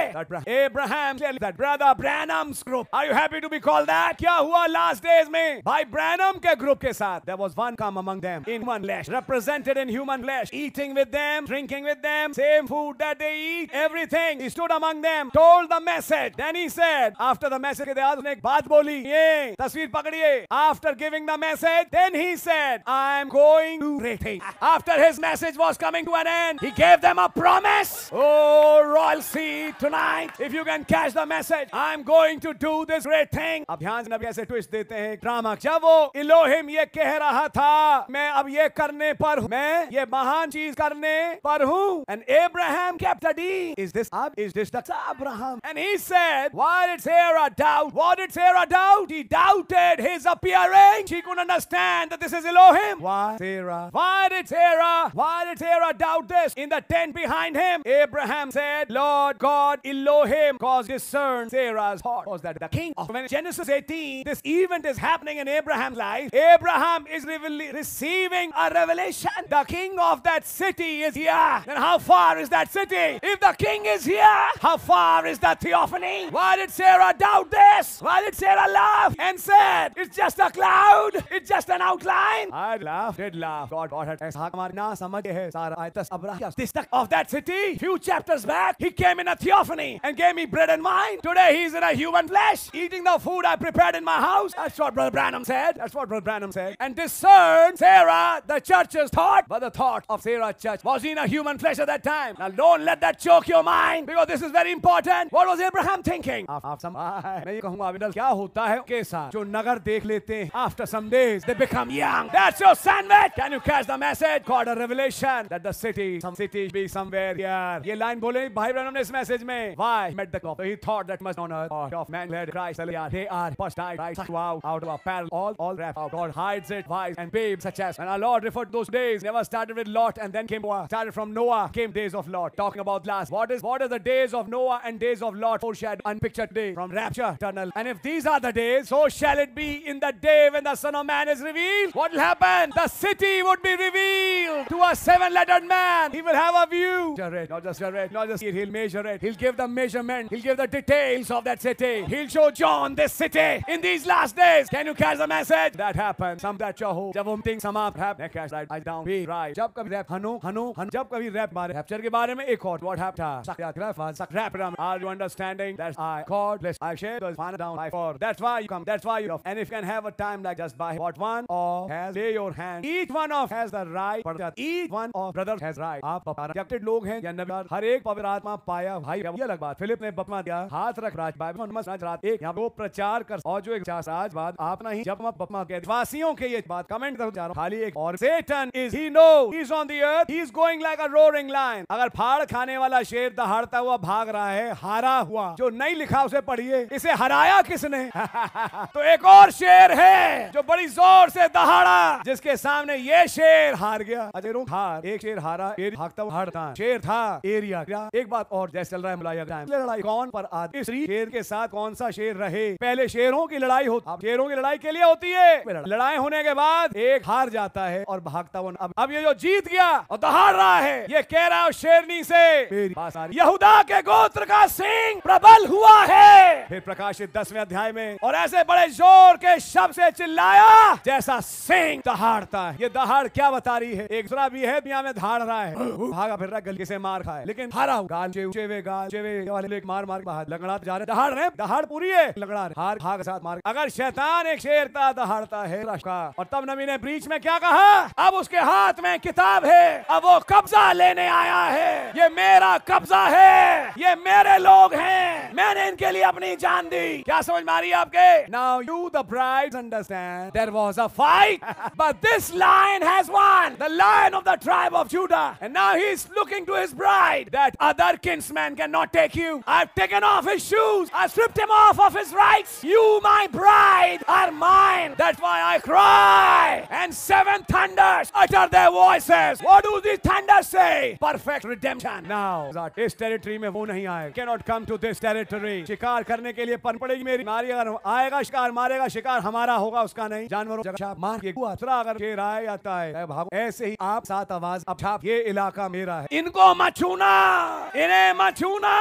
Abraham, that brother Branham's group. Are you happy to be called that? क्या हुआ last days में? भाई Branham के group के साथ. There was one come among them in human flesh, represented in human flesh, eating with them, drinking with them, same food that they eat, everything. He stood among them, told the message. Then he said, after the message के बाद उसने एक बात बोली. ये तस्वीर पकड़िए. After giving the message, then he said, I'm going to great things. After his message was coming to an end, he gave them a promise. Oh, royal seed tonight. If you can catch the message, I'm going to do this great thing. अब ध्यान से नबी ऐसे twist देते हैं drama. जब वो Elohim ये कह रहा था, मैं अब ये करने पर हूँ, मैं ये महान चीज करने पर हूँ. And Abraham kept a deed. Is this the Abraham? And he said, why did Sarah doubt? What did Sarah doubt? She doubted his appearing. She couldn't understand that this is Elohim. Why Sarah? Why did Sarah doubt this? In the tent behind him, Abraham said, Lord God Elohim caused discern Sarah's heart. Was that the king of when Genesis 18, this event is happening in Abraham's life. Abraham is receiving a revelation. The king of that city is here. Then how far is that city? If the king is here, how far is the theophany? Why did Sarah doubt this? Why did Sarah laugh and said, it's just a cloud, it's just an outline? I laughed, did laugh. God had this of that city. Few chapters back, he came in a theophany and gave me bread and wine. Today he's in a human flesh, eating the food I prepared in my house. That's what Brother Branham said. And discern Sarah, the church's thought, but the thought of Sarah's church was in a human flesh at that time. Now don't let that choke your mind, because this is very important. What was Abraham thinking? मैं ये कहूँगा अभी क्या होता है के साथ जो नगर देख लेते हैं, after some days they become young. That's your sandwich. Can you catch the message? God, a revelation that the city, some city be somewhere here. ये लाइन बोले भाई ब्रैनम ने इस मैसेज में. Why? Met the clock. So he thought that must on earth of man led Christ. They are first died right out of apparel, all wrapped out. God hides it wise and babes such as. And our Lord referred to those days. Never started with Lot and then came Noah. Started from Noah, came days of Lot. Talking about last. What is the days of Noah and days of Lot foreshadowed, unpictured day from rapture, eternal. And if these are the days, so shall it be in the day when the Son of Man is revealed. What will happen? The city would be revealed to a seven-lettered man. He will have a view. Not just see it. He'll measure it. He'll give the measurement. He'll give the details of that city. He'll show John this city in these last days. Can you catch the message? That happened. Some that Chaho. जब हम things समाप्त happen. Catch that. I down. Be right. जब कभी rap हनु जब कभी rap बारे rapture के बारे में एक और what happened? Rap. Are you understanding? That's God bless. I share those final down by four. That's why you come. That's why you. And if you can have a time like just by what one of has lay your hand. Each one of has the right. Each one of brothers has right. आप rejected लोग हैं या नबी हर एक पवित्र आत्मा पाया भाई ये अलग बात. फिलिप ने बपमा दिया हाथ रख राज बाइबल मत रात एक यहाँ वो प्रचार कर और जो एक आज बाद आप नहीं जब हम बपमा के वासियों के ये बात कमेंट कर जा रहा खाली एक और Satan is he knows he's on the earth he's going like a roaring lion. अगर फाड़ खाने वाला शेर दहाड़ता हुआ भाग रहा है हारा हुआ जो नहीं लिखा उसे पढ़िए इसे हराया किसने? तो एक और शेर है जो बड़ी जोर से दहाड़ा जिसके सामने ये शेर हार गया. अजय हार एक शेर हारा भागता हुआ हारता शेर था एरिया क्या एक बात बात और जैसे चल रहा है लड़ाई कौन पर आदमी शेर के साथ कौन सा शेर रहे। पहले शेरों की लड़ाई होती, शेरों की लड़ाई के लिए होती है, लड़ाई होने के बाद एक हार जाता है और भागता वो। अब ये जो जीत गया और दहाड़ रहा है, ये कह रहा है शेरनी से यहूदा के गोत्र का सिंह प्रबल हुआ है। फिर प्रकाशित 10वें अध्याय में और ऐसे बड़े जोर के शब्द से चिल्लाया जैसा सिंह दहाड़ता है। ये दहाड़ क्या बता रही है? एक दूसरा भी है दुनिया में दहाड़ रहा है, भागा फिर रहा, गली से मार खाए, लेकिन हारा गाल चेवे वाले मार बाहर लंगड़ा जा रहे, दहाड़ रहे, दहाड़ पूरी है, लंगड़ा हार भाग साथ मार। अगर शैतान एक शेर था दहाड़ता है और तब नबी ने ब्रीच में क्या कहा? अब उसके हाथ में किताब है, अब वो कब्जा लेने आया है। ये मेरा कब्जा है, ये मेरे लोग हैं, मैंने इनके लिए अपनी जान दी। क्या समझ में आ रही है आपके? Now you the brides understand there was a fight but this lion has won, the lion of the tribe of Judah, and now he's looking to his bride. That other kinsman cannot take you. I've taken off his shoes, I've stripped him off of his rights. You my bride are mine. That's why I cry and 7 thunders utter their voices. What do these thunders say? Perfect redemption. Now इस territory में वो नहीं आए, cannot come to this territory. शिकार करने के लिए पन पड़ेगी मेरी नारी, अगर आएगा शिकार मारेगा, शिकार हमारा होगा उसका नहीं। जानवरों जगह मार के अगर शेर आए आता है भागो। ऐसे ही आप साथ आवाज अब छाप, ये इलाका मेरा है, इनको मत छूना, इन्हें मत छूना,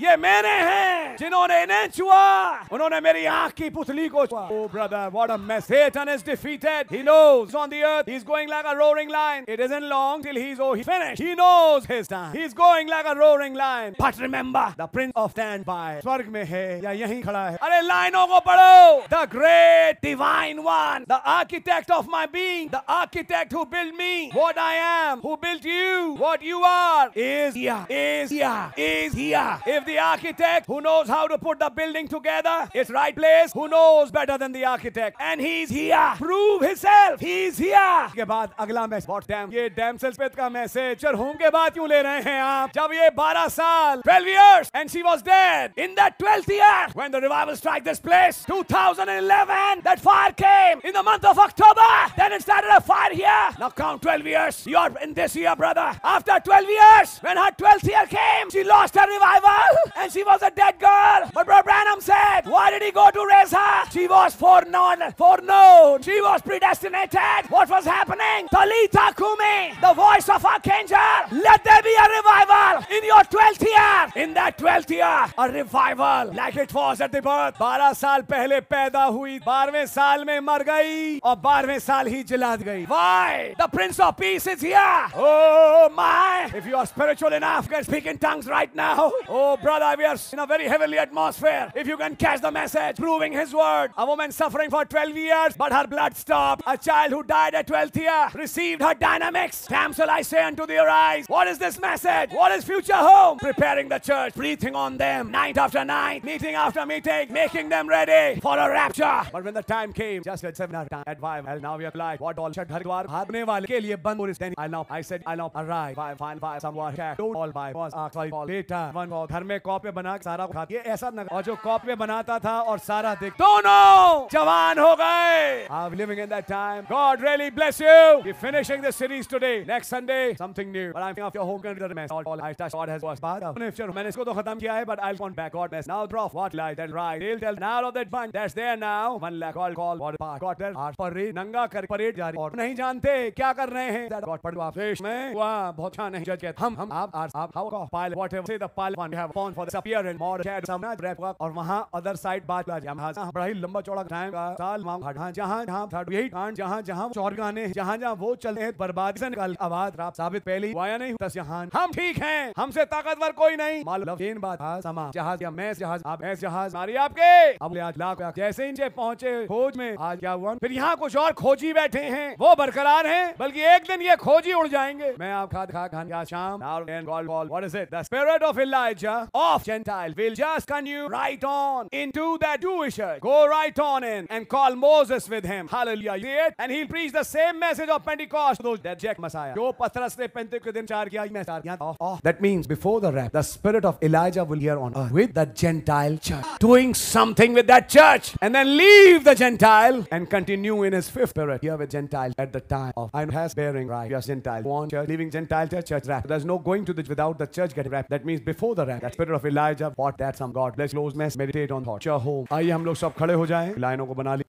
ये मेरे हैं। जिन्होंने इन्हें छुआ उन्होंने मेरी आंख की पुतली को छुआ। Oh brother, what a mess. Satan is defeated. He knows on the earth he's going like a roaring lion. It isn't long till he's finished. He knows his time. He's going like a roaring lion. But remember, the prince of standby स्वर्ग में है या यहीं खड़ा है। अरे लाइनों को पढ़ो। The great divine one, the architect of my being, the architect who built me, what I am, who built you, what you are, is here, is here, is here. If the architect who knows how to put the building together, its right place, who knows better than the architect, and he's here, prove himself, he's here. के बाद अगला message, what damn, ये damsels पे का message चरहूम के बाद क्यों ले रहे हैं आप? जब ये 12 साल 12 years and she was dead in that 12th year when the revival struck this place 2011, that fire came in the month of October, then it started a fire here. Now count 12 years, you're in this year brother. After 12 years when her 12th year came, she lost her revival and she was a dead girl. But Brother Branham said, why did he go to raise her? She was foreknown, she was predestinated. What was happening? Talitha Kumi, the voice of Archangel, let there be a revival in your 12th year. In that 12th year, a revival like it was at the birth. 12 साल पहले पैदा हुई, 12वें साल में मर गई और 12वें साल ही जला गई। Why? The Prince of Peace is here. Oh my! If you are spiritual enough, you can speak in tongues right now. Oh brother, we are in a very heavenly atmosphere. If you can catch the message, proving His word. A woman suffering for 12 years, but her blood stopped. A child who died at 12th year received her dynamics. Damsel, I say unto thee, arise. What is this message? What is future home? Preparing the church, breathing on them, night after night, meeting after meeting, making them ready for a rapture. But when the time came, just at 7 hours time, at 5, and now we are like, what all shut द्वार भागने वाले के लिए बंद और then I said arrive 5 somewhat check don't all by was sorry all later one को घर में कॉपी बना सारा खा ये ऐसा न और जो कॉपी बनाता था और सारा देख दोनों जवान हो गए. I'm living in that time. God really bless you. We're finishing the series today. Next Sunday something new. But I'm thinking of your home country mess. All I touch God has was bad. मैंने इसको तो खत्म किया है but I'll come back. God mess now drop what lies then right. They'll tell now of that bunch that's there now. 1 lakh call what got there parade नंगा कर parade जारी और नहीं जानते क्या कर रहे हैं. That got पढ़ो आप देश में वाह बहुत अच्छा नहीं जज कहते हम आप how pilot whatever say the pilot one we have phone for the appearance more cat some not rap और वहां अदर साइड बात यहाँ बड़ा ही लंबा चौड़ा टाइम का साल वहां जहां यही कांड जहां चौर गाने जहां वो चलते हैं बर्बादी से निकाल आवाज रात साबित पहले वाया नहीं दस यहाँ हम ठीक हैं हमसे ताकतवर कोई नहीं मालूम तीन बात समा जहाज या मैस जहाज आप ऐस जहाज मारी आपके अब आज लाख जैसे इनसे पहुंचे खोज में आज क्या हुआ फिर यहाँ कुछ और खोजी बैठे हैं वो बरकरार हैं बल्कि एक दिन ये खोजी उड़ जाएंगे. मैं आप खान या शाम what is it? The spirit of Elijah of Gentile will just continue right on into that Jewish church. Go right on in and call Moses with him. Hallelujah. You see it? And he'll preach the same message of Pentecost to those that reject Messiah. जो पतरस ने पेंते के दिन चार किया मैं चार किया that means before the rapture the spirit of Elijah will here on earth with the Gentile church, doing something with that church, and then leave the Gentile and continue in his fifth spirit here with Gentile at the time of I has bearing right. Yes, Gentile. One church, leaving Gentile church wrapped. There's no going to the without the church getting wrapped. That means before the wrap. That spirit of Elijah fought that some God. Let's close mess, meditate on thought. Home. आइए हम लोग सब खड़े हो जाएं, लाइनों को बना ली.